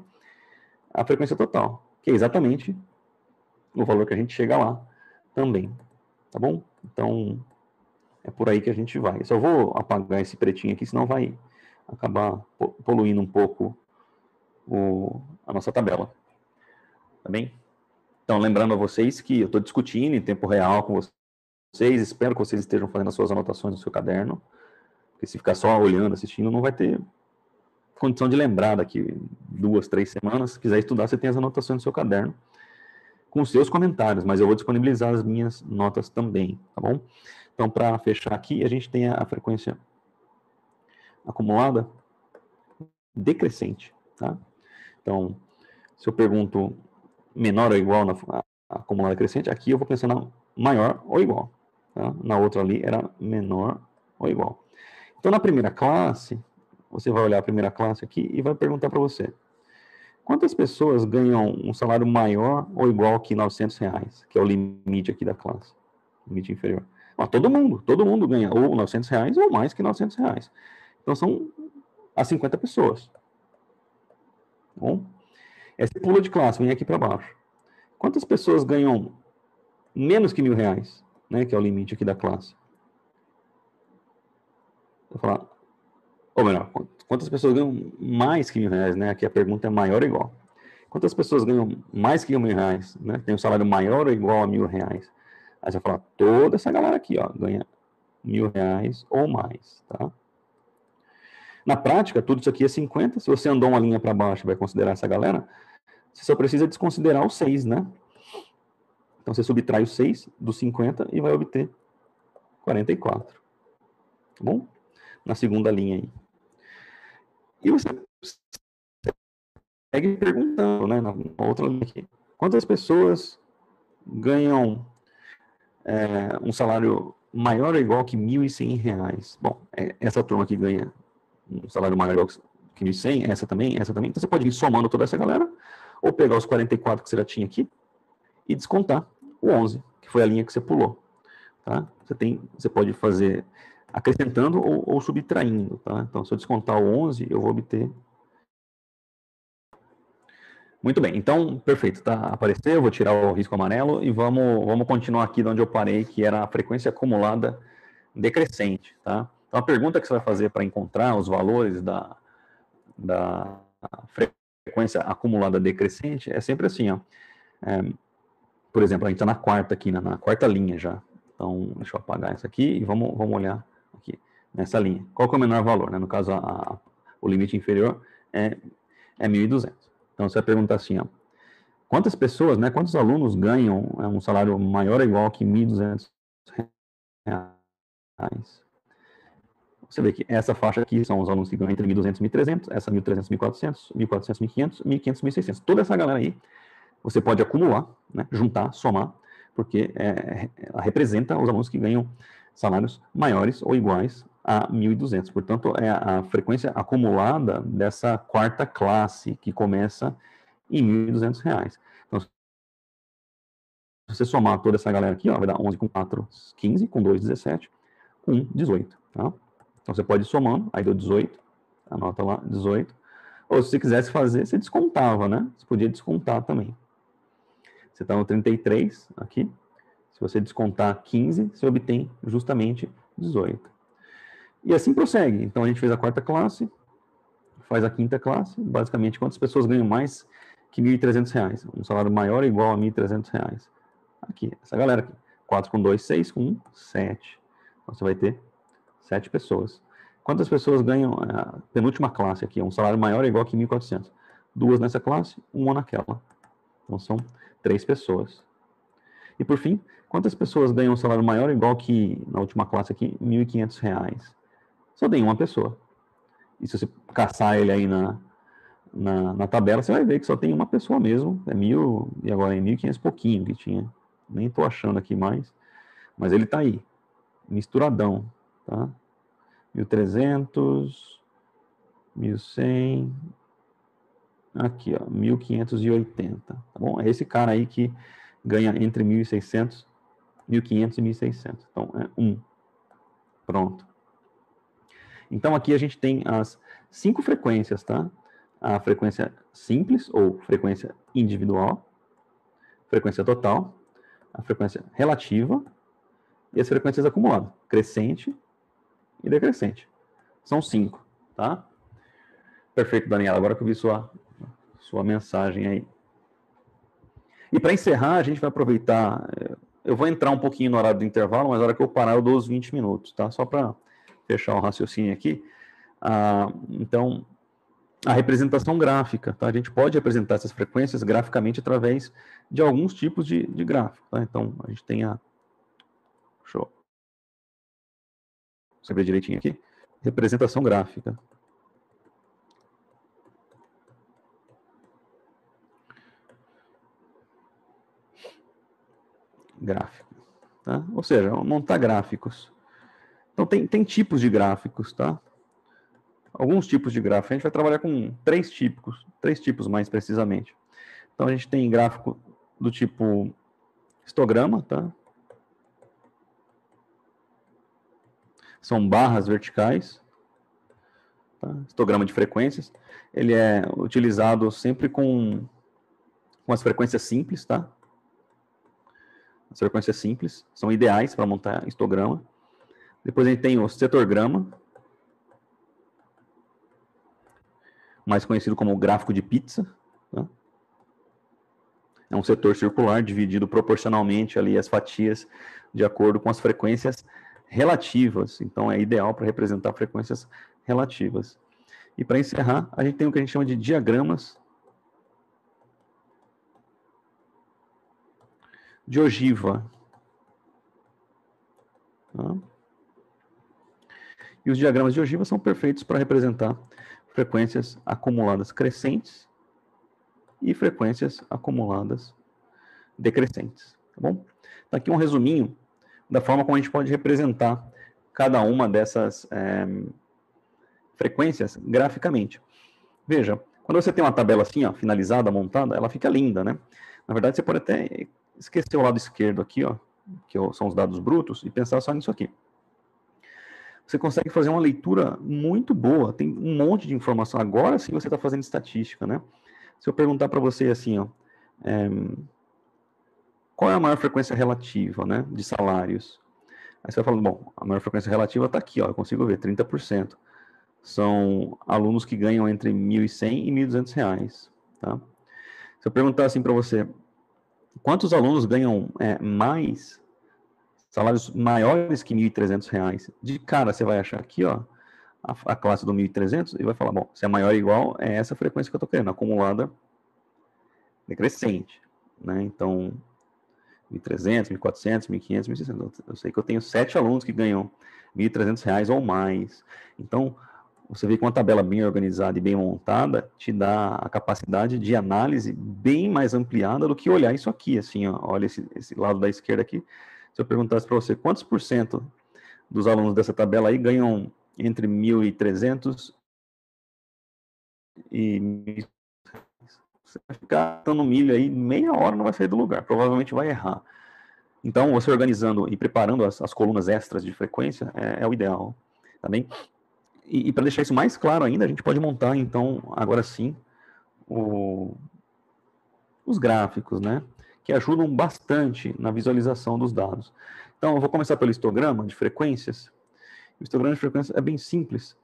S1: a frequência total, que é exatamente o valor que a gente chega lá também. Tá bom? Então, é por aí que a gente vai. Eu só vou apagar esse pretinho aqui, senão vai acabar poluindo um pouco a nossa tabela. Tá bem? Então, lembrando a vocês que eu estou discutindo em tempo real com vocês, espero que vocês estejam fazendo as suas anotações no seu caderno, porque se ficar só olhando, assistindo, não vai ter condição de lembrar daqui 2, 3 semanas. Se quiser estudar, você tem as anotações no seu caderno, com os seus comentários, mas eu vou disponibilizar as minhas notas também, tá bom? Então, para fechar aqui, a gente tem a frequência acumulada decrescente, tá? Então, se eu pergunto menor ou igual na acumulada crescente, aqui eu vou pensar na maior ou igual, tá? Na outra ali era menor ou igual. Então, na primeira classe, você vai olhar a primeira classe aqui e vai perguntar para você, quantas pessoas ganham um salário maior ou igual que R$ 900, que é o limite aqui da classe, limite inferior? Todo mundo ganha ou R$ 900 ou mais que R$ 900. Então, são as 50 pessoas. Bom, essa pula de classe, vem aqui para baixo. Quantas pessoas ganham menos que R$ 1.000, né, que é o limite aqui da classe? Vou falar, ou melhor, quantas pessoas ganham mais que R$ 1.000, né? Aqui a pergunta é maior ou igual. Quantas pessoas ganham mais que R$ 1.000, né? Tem um salário maior ou igual a R$ 1.000? Aí você vai falar, toda essa galera aqui, ó, ganha R$ 1.000 ou mais, tá? Na prática, tudo isso aqui é 50. Se você andou uma linha para baixo e vai considerar essa galera, você só precisa desconsiderar o 6, né? Então, você subtrai o 6 dos 50 e vai obter 44. Tá bom? Na segunda linha aí. E você segue perguntando, né? Na outra linha aqui. Quantas pessoas ganham um salário maior ou igual que R$ 1.100? Bom, essa turma aqui ganha um salário maior ou igual que 1.100, essa também. Então, você pode ir somando toda essa galera, ou pegar os 44 que você já tinha aqui e descontar o 11, que foi a linha que você pulou. Tá? Você pode fazer acrescentando ou subtraindo. Tá? Então, se eu descontar o 11, eu vou obter... Muito bem, então, perfeito, tá? Apareceu, eu vou tirar o risco amarelo e vamos continuar aqui de onde eu parei, que era a frequência acumulada decrescente, tá? Então, a pergunta que você vai fazer para encontrar os valores da frequência acumulada decrescente é sempre assim, ó. Por exemplo, a gente está na quarta aqui, na quarta linha já. Então, deixa eu apagar essa aqui e vamos olhar aqui, nessa linha. Qual que é o menor valor, né? No caso, o limite inferior é 1.200. Então, você vai perguntar assim, ó, quantas pessoas, né, quantos alunos ganham um salário maior ou igual que R$ 1.200? Você vê que essa faixa aqui são os alunos que ganham entre 1.200 e 1.300, essa 1.300, 1.400, 1.400, 1.500, 1.500, 1.600. Toda essa galera aí, você pode acumular, né, juntar, somar, porque ela representa os alunos que ganham salários maiores ou iguais a 1.200. Portanto, é a frequência acumulada dessa quarta classe, que começa em R$ 1.200. Então, você somar toda essa galera aqui, ó, vai dar 11 com 4, 15, com 2, 17, com 1, 18. Tá? Então você pode ir somando, aí deu 18, anota lá, 18. Ou se você quisesse fazer, você descontava, né? Você podia descontar também. Você está no 33 aqui. Se você descontar 15, você obtém justamente 18. E assim prossegue. Então a gente fez a quarta classe, faz a quinta classe. Basicamente, quantas pessoas ganham mais que R$ 1.300? Um salário maior ou igual a R$ 1.300. Aqui, essa galera aqui. 4 com 2, 6, com 1, 7. Então você vai ter 7 pessoas. Quantas pessoas ganham a penúltima classe aqui? Um salário maior ou igual que 1.400? 2 nessa classe, 1 naquela. Então são 3 pessoas. E por fim, quantas pessoas ganham um salário maior ou igual que na última classe aqui, R$ 1.500? Só tem uma pessoa. E se você caçar ele aí na tabela, você vai ver que só tem uma pessoa mesmo. É 1.000, e agora é 1.500 e pouquinho que tinha. Nem estou achando aqui mais. Mas ele está aí, misturadão. Tá? 1.300, 1.100, aqui, ó, 1.580. Tá bom? É esse cara aí que ganha entre 1.600, 1.500 e 1.600. Então, é 1. Pronto. Então, aqui a gente tem as 5 frequências, tá? A frequência simples, ou frequência individual, frequência total, a frequência relativa e as frequências acumuladas, crescente e decrescente. São 5, tá? Perfeito, Daniela. Agora que eu vi sua mensagem aí. E para encerrar, a gente vai aproveitar... Eu vou entrar um pouquinho no horário do intervalo, mas na hora que eu parar eu dou os 20 minutos, tá? Só para fechar o raciocínio aqui. Então, a representação gráfica, tá? A gente pode representar essas frequências graficamente através de alguns tipos de gráfico, tá? Então, a gente tem a... Deixa eu escrever direitinho aqui. Representação gráfica. Gráfico, tá? Ou seja, montar gráficos. Então, tem tipos de gráficos, tá? Alguns tipos de gráfico. A gente vai trabalhar com 3 tipos mais precisamente. Então, a gente tem gráfico do tipo histograma, tá? São barras verticais, tá? Histograma de frequências. Ele é utilizado sempre com as frequências simples, tá? As frequências simples são ideais para montar histograma. Depois a gente tem o setorgrama, mais conhecido como gráfico de pizza, tá? É um setor circular dividido proporcionalmente ali as fatias de acordo com as frequências relativas. Então é ideal para representar frequências relativas. E para encerrar, a gente tem o que a gente chama de diagramas de ogiva. Tá? E os diagramas de ogiva são perfeitos para representar frequências acumuladas crescentes e frequências acumuladas decrescentes. Tá bom? Então, aqui um resuminho da forma como a gente pode representar cada uma dessas frequências graficamente. Veja, quando você tem uma tabela assim, ó, finalizada, montada, ela fica linda, né? Na verdade, você pode até esquecer o lado esquerdo aqui, ó, que são os dados brutos, e pensar só nisso aqui. Você consegue fazer uma leitura muito boa, tem um monte de informação. Agora sim você está fazendo estatística, né? Se eu perguntar para você assim, ó, qual é a maior frequência relativa, né, de salários? Aí você vai falando, bom, a maior frequência relativa está aqui, ó, eu consigo ver, 30%. São alunos que ganham entre R$ 1.100 e R$ 1.200, tá? Se eu perguntar assim para você, quantos alunos ganham mais, salários maiores que R$ 1.300? De cara, você vai achar aqui, ó, a classe do 1.300 e vai falar, bom, se é maior ou igual, é essa frequência que eu estou querendo, acumulada decrescente, né? Então, 1.300, 1.400, 1.500, 1.600. Eu sei que eu tenho 7 alunos que ganham R$ 1.300 ou mais. Então, você vê que uma tabela bem organizada e bem montada te dá a capacidade de análise bem mais ampliada do que olhar isso aqui, assim, ó, olha esse lado da esquerda aqui. Se eu perguntasse para você quantos por cento dos alunos dessa tabela aí ganham entre 1.300 e 1.000, você vai ficar dando milho aí, meia hora não vai sair do lugar, provavelmente vai errar. Então, você organizando e preparando as colunas extras de frequência é o ideal, tá bem? E para deixar isso mais claro ainda, a gente pode montar, então, agora sim, os gráficos, né? Que ajudam bastante na visualização dos dados. Então, eu vou começar pelo histograma de frequências. O histograma de frequências é bem simples.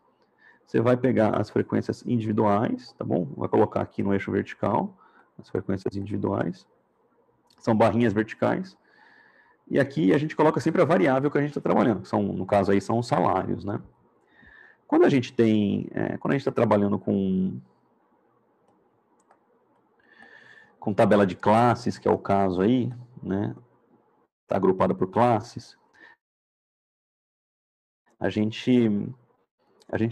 S1: Você vai pegar as frequências individuais, tá bom? Vai colocar aqui no eixo vertical as frequências individuais. São barrinhas verticais. E aqui a gente coloca sempre a variável que a gente está trabalhando, que são, no caso aí, são os salários, né? Quando a gente está trabalhando com tabela de classes, que é o caso aí, né? Está agrupada por classes. A gente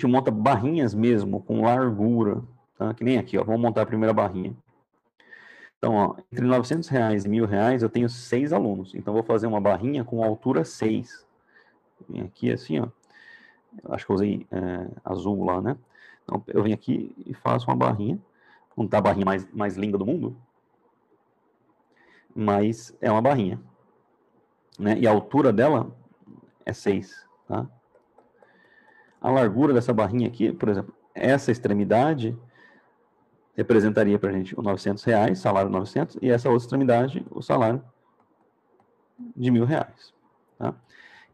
S1: monta barrinhas mesmo, com largura, tá? Que nem aqui, ó. Vamos montar a primeira barrinha. Então, ó, entre R$900 e R$1.000 eu tenho 6 alunos. Então, vou fazer uma barrinha com altura 6. Vem aqui assim, ó. Acho que eu usei azul lá, né? Então, eu venho aqui e faço uma barrinha. Não tá a barrinha mais linda do mundo, mas é uma barrinha, né? E a altura dela é 6, tá? A largura dessa barrinha aqui, por exemplo, essa extremidade representaria para a gente o R$900, salário 900, e essa outra extremidade, o salário de R$1.000, tá?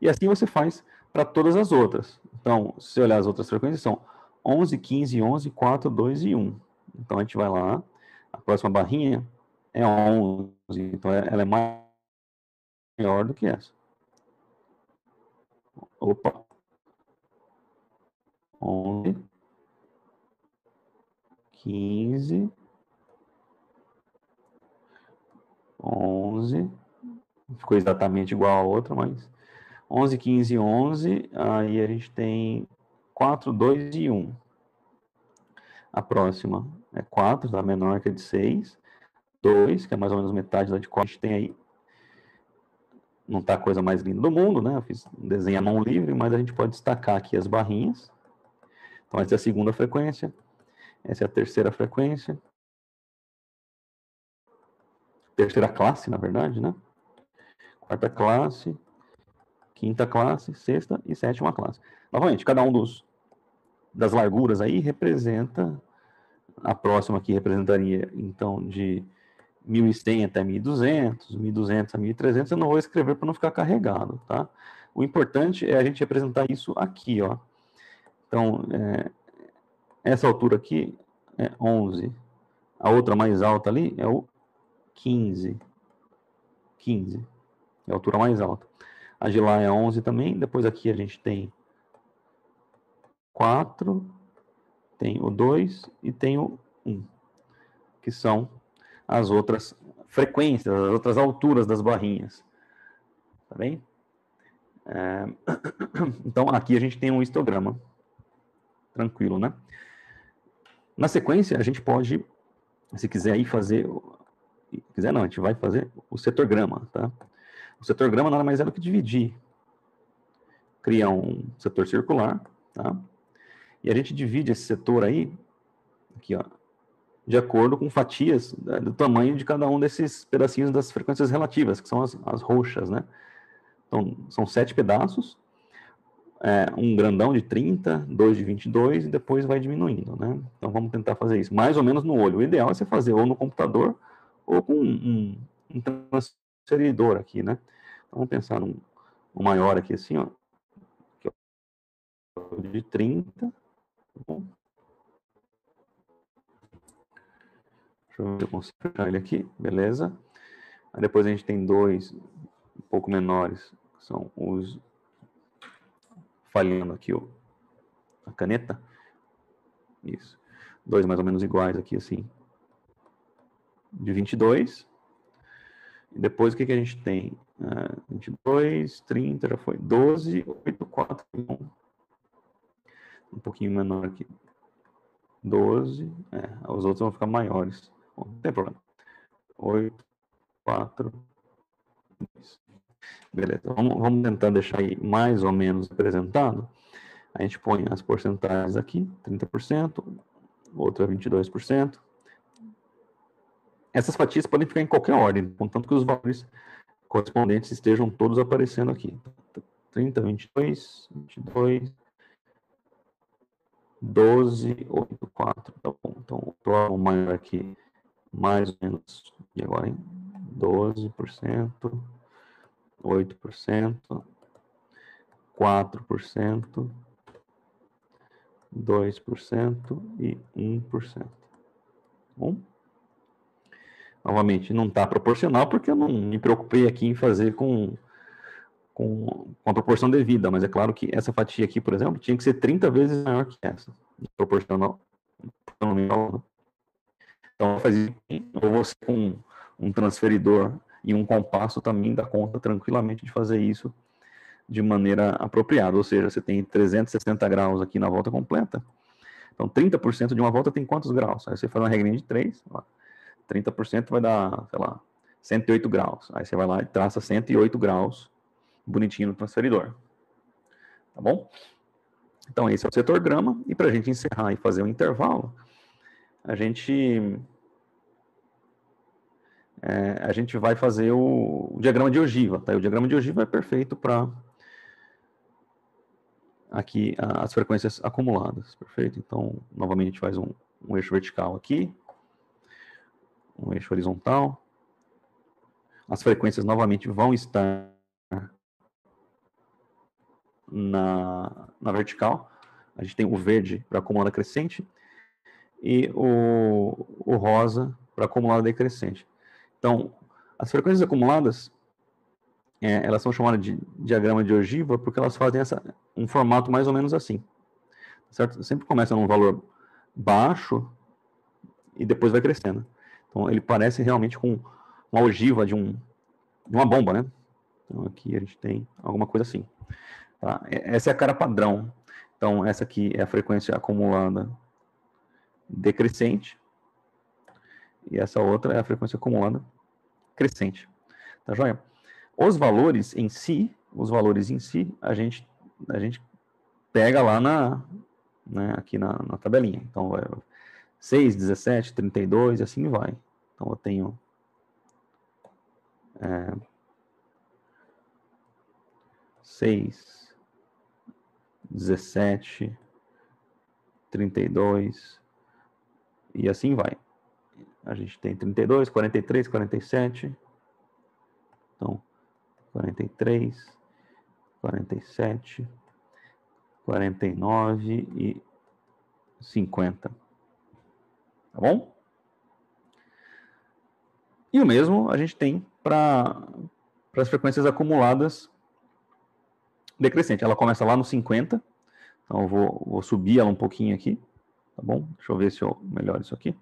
S1: E assim você faz para todas as outras. Então, se você olhar as outras frequências, são 11, 15, 11, 4, 2 e 1. Então, a gente vai lá, a próxima barrinha é 11, então ela é maior do que essa. Opa. 11, 15, 11, ficou exatamente igual a outra, mas 11, 15, 11, aí a gente tem 4, 2 e 1. A próxima é 4, tá menor que a de 6. 2, que é mais ou menos metade da de 4. A gente tem aí, não tá a coisa mais linda do mundo, né? Eu fiz um desenho à mão livre, mas a gente pode destacar aqui as barrinhas. Então, essa é a segunda frequência. Essa é a terceira frequência. Terceira classe, na verdade, né? Quarta classe, quinta classe, sexta e sétima classe. Novamente, cada um das larguras aí representa, a próxima aqui representaria, então, de 1.100 até 1.200, 1.200 a 1.300, eu não vou escrever para não ficar carregado, tá? O importante é a gente representar isso aqui, ó. Então, essa altura aqui é 11. A outra mais alta ali é o 15. 15 é a altura mais alta. A de lá é 11 também. Depois aqui a gente tem 4, tem o 2 e tem o 1, que são as outras frequências, as outras alturas das barrinhas. Tá bem? Então, aqui a gente tem um histograma. Tranquilo, né? Na sequência, a gente pode, se quiser aí fazer... Quiser não, a gente vai fazer o setorgrama, tá? O setorgrama nada mais é do que dividir. Cria um setor circular, tá? E a gente divide esse setor aí, aqui, ó, de acordo com fatias do tamanho de cada um desses pedacinhos das frequências relativas, que são as roxas, né? Então, são 7 pedaços, um grandão de 30, 2 de 22, e depois vai diminuindo, né? Então, vamos tentar fazer isso, mais ou menos no olho. O ideal é você fazer ou no computador, ou com um transferidor aqui, né? Então, vamos pensar num maior aqui, assim, ó, de 30, bom. Deixa eu ver se eu consigo fechar ele aqui, beleza. Aí depois a gente tem 2 um pouco menores, que são os... Falhando aqui a caneta. Isso. 2 mais ou menos iguais aqui, assim. De 22. E depois o que a gente tem? 22, 30, já foi. 12, 8, 4, 1. Um pouquinho menor aqui. 12. Os outros vão ficar maiores. Bom, não tem problema. 8, 4, 2. Beleza. Vamos tentar deixar aí mais ou menos representado. A gente põe as porcentagens aqui, 30%, outra 22%. Essas fatias podem ficar em qualquer ordem, contanto que os valores correspondentes estejam todos aparecendo aqui. 30, 22, 22, 12, 8, 4. Tá bom. Então, o próximo maior aqui, mais ou menos, e agora, hein? 12%, 8%, 4%, 2% e 1%. Bom? Novamente, não está proporcional porque eu não me preocupei aqui em fazer com a proporção devida, mas é claro que essa fatia aqui, por exemplo, tinha que ser 30 vezes maior que essa, proporcional. Então, fazer ou você com um transferidor e um compasso também dá conta tranquilamente de fazer isso de maneira apropriada, ou seja, você tem 360 graus aqui na volta completa, então 30% de uma volta tem quantos graus? Aí você faz uma regrinha de 3, ó, 30% vai dar, sei lá, 108 graus, aí você vai lá e traça 108 graus bonitinho no transferidor, tá bom? Então esse é o setor grama, e para a gente encerrar e fazer um intervalo, a gente vai fazer o diagrama de ogiva, tá? E o diagrama de ogiva é perfeito para aqui as frequências acumuladas, perfeito? Então, novamente, a gente faz um eixo vertical aqui, um eixo horizontal. As frequências, novamente, vão estar na vertical. A gente tem o verde para acumulada crescente e o rosa para acumulada decrescente. Então, as frequências acumuladas, elas são chamadas de diagrama de ogiva porque elas fazem um formato mais ou menos assim, certo? Sempre começa num valor baixo e depois vai crescendo. Então, ele parece realmente com uma ogiva de uma bomba, né? Então, aqui a gente tem alguma coisa assim. Tá? Essa é a cara padrão. Então, essa aqui é a frequência acumulada decrescente. E essa outra é a frequência acumulada crescente. Tá joia? Os valores em si, a gente pega lá aqui na tabelinha. Então, vai 6, 17, 32 e assim vai. Então, eu tenho 6, 17, 32 e assim vai. A gente tem 32, 43, 47. Então, 43, 47, 49 e 50. Tá bom? E o mesmo a gente tem para as frequências acumuladas decrescente. Ela começa lá no 50. Então, eu vou subir ela um pouquinho aqui. Tá bom? Deixa eu ver se eu melhoro isso aqui.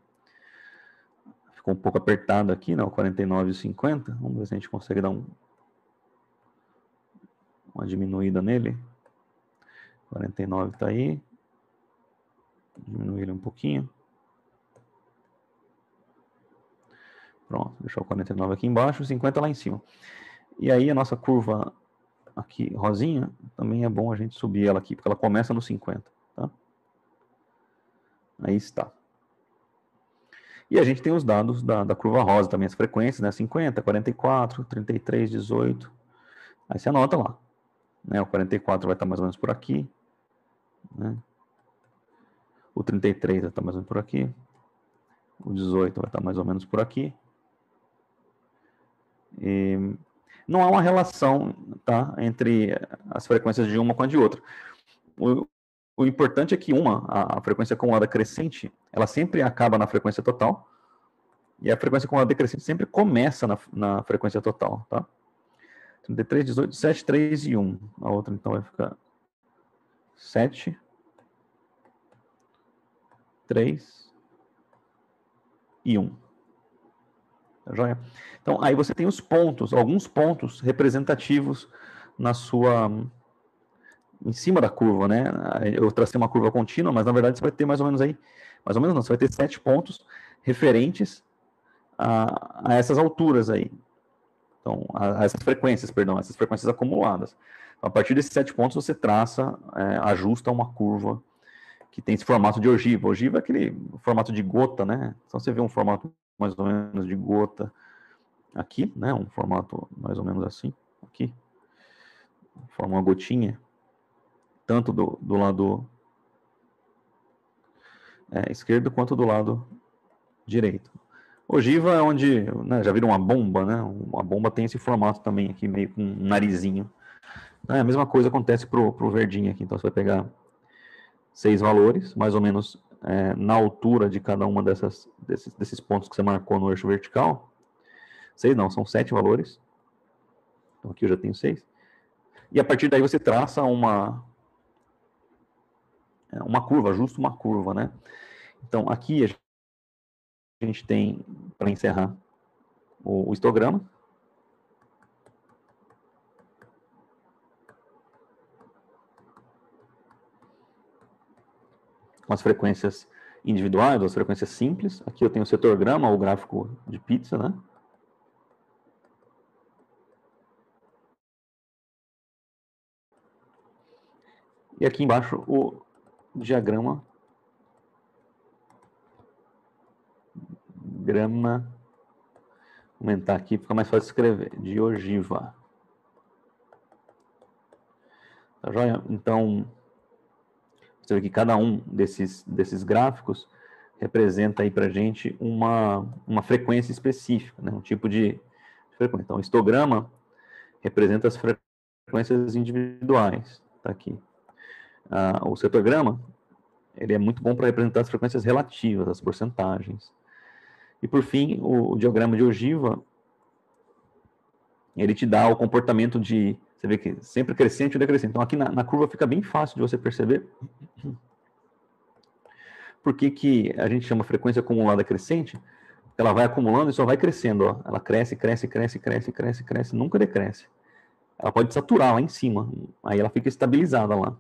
S1: Ficou um pouco apertado aqui, né? O 49 e o 50. Vamos ver se a gente consegue dar uma diminuída nele. 49 está aí. Diminuir ele um pouquinho. Pronto, deixar o 49 aqui embaixo, o 50 lá em cima. E aí a nossa curva aqui, rosinha, também é bom a gente subir ela aqui, porque ela começa no 50, tá? Aí está. E a gente tem os dados da curva rosa também, as frequências, né? 50, 44, 33, 18. Aí você anota lá. Né? O 44 vai estar mais ou menos por aqui. Né? O 33 vai estar mais ou menos por aqui. O 18 vai estar mais ou menos por aqui. E não há uma relação, tá, entre as frequências de uma com a de outra. O importante é que a frequência acumulada crescente, ela sempre acaba na frequência total, e a frequência acumulada decrescente sempre começa na frequência total, tá? 33, 18, 7, 3 e 1. A outra, então, vai ficar 7, 3 e 1. Tá joia? Então, aí você tem os pontos, alguns pontos representativos em cima da curva, né? Eu tracei uma curva contínua, mas na verdade você vai ter mais ou menos aí, mais ou menos não, você vai ter 7 pontos referentes a essas alturas aí. Então, essas frequências acumuladas. Então, a partir desses 7 pontos você traça, ajusta uma curva que tem esse formato de ogiva. Ogiva é aquele formato de gota, né? Então você vê um formato mais ou menos de gota aqui, né, um formato mais ou menos assim, aqui, forma uma gotinha, tanto do lado esquerdo quanto do lado direito. Ogiva é onde, né, já viram uma bomba, né? Uma bomba tem esse formato também aqui, meio com um narizinho. A mesma coisa acontece pro verdinho aqui. Então você vai pegar 6 valores, mais ou menos na altura de cada uma desses pontos que você marcou no eixo vertical. 6 não, são 7 valores. Então aqui eu já tenho 6. E a partir daí você traça uma curva, ajusta uma curva, né? Então aqui a gente tem, para encerrar, o histograma. Com as frequências individuais, as frequências simples. Aqui eu tenho o setorgrama, o gráfico de pizza, né? E aqui embaixo o diagrama vou aumentar aqui, fica mais fácil escrever, de ogiva. Tá joia? Então, você vê que cada um desses gráficos representa aí pra gente uma frequência específica, né? Um tipo de frequência. Então, o histograma representa as frequências individuais, tá aqui. O setorgrama, ele é muito bom para representar as frequências relativas, as porcentagens. E por fim, o diagrama de ogiva, ele te dá o comportamento de, você vê que sempre crescente ou decrescente. Então aqui na curva fica bem fácil de você perceber por que a gente chama frequência acumulada crescente. Ela vai acumulando e só vai crescendo, ó. Ela cresce, cresce, cresce, cresce, cresce, cresce, nunca decresce. Ela pode saturar lá em cima, aí ela fica estabilizada lá.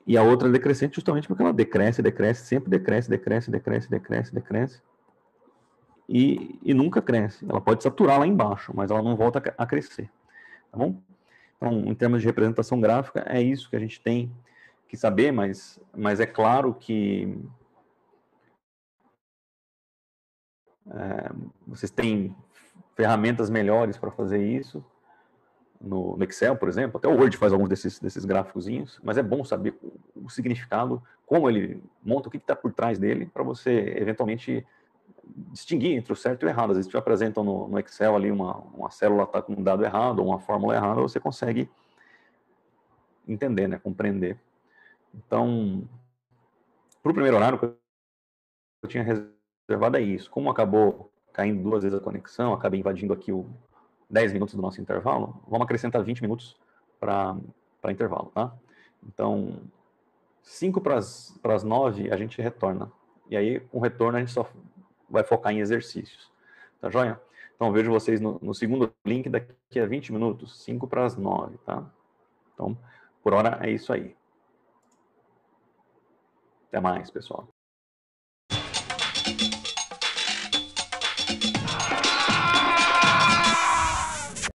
S1: E a outra é decrescente justamente porque ela decresce, decresce, sempre decresce, decresce, decresce, decresce, decresce. E nunca cresce. Ela pode saturar lá embaixo, mas ela não volta a crescer. Tá bom? Então, em termos de representação gráfica, é isso que a gente tem que saber, mas é claro que vocês têm ferramentas melhores para fazer isso, no Excel, por exemplo. Até o Word faz alguns desses gráficozinhos, mas é bom saber o significado, como ele monta, o que está por trás dele, para você, eventualmente, distinguir entre o certo e o errado. Às vezes te apresentam no Excel ali uma célula está com um dado errado, ou uma fórmula errada, você consegue entender, né, compreender. Então, para o primeiro horário, que eu tinha reservado é isso. Como acabou caindo 2 vezes a conexão, acabei invadindo aqui 10 minutos do nosso intervalo, vamos acrescentar 20 minutos para intervalo, tá? Então, 5 para as 9 a gente retorna. E aí, com o retorno, a gente só vai focar em exercícios. Tá joia? Então, vejo vocês no segundo link daqui a 20 minutos, 5 para as 9, tá? Então, por hora é isso aí. Até mais, pessoal.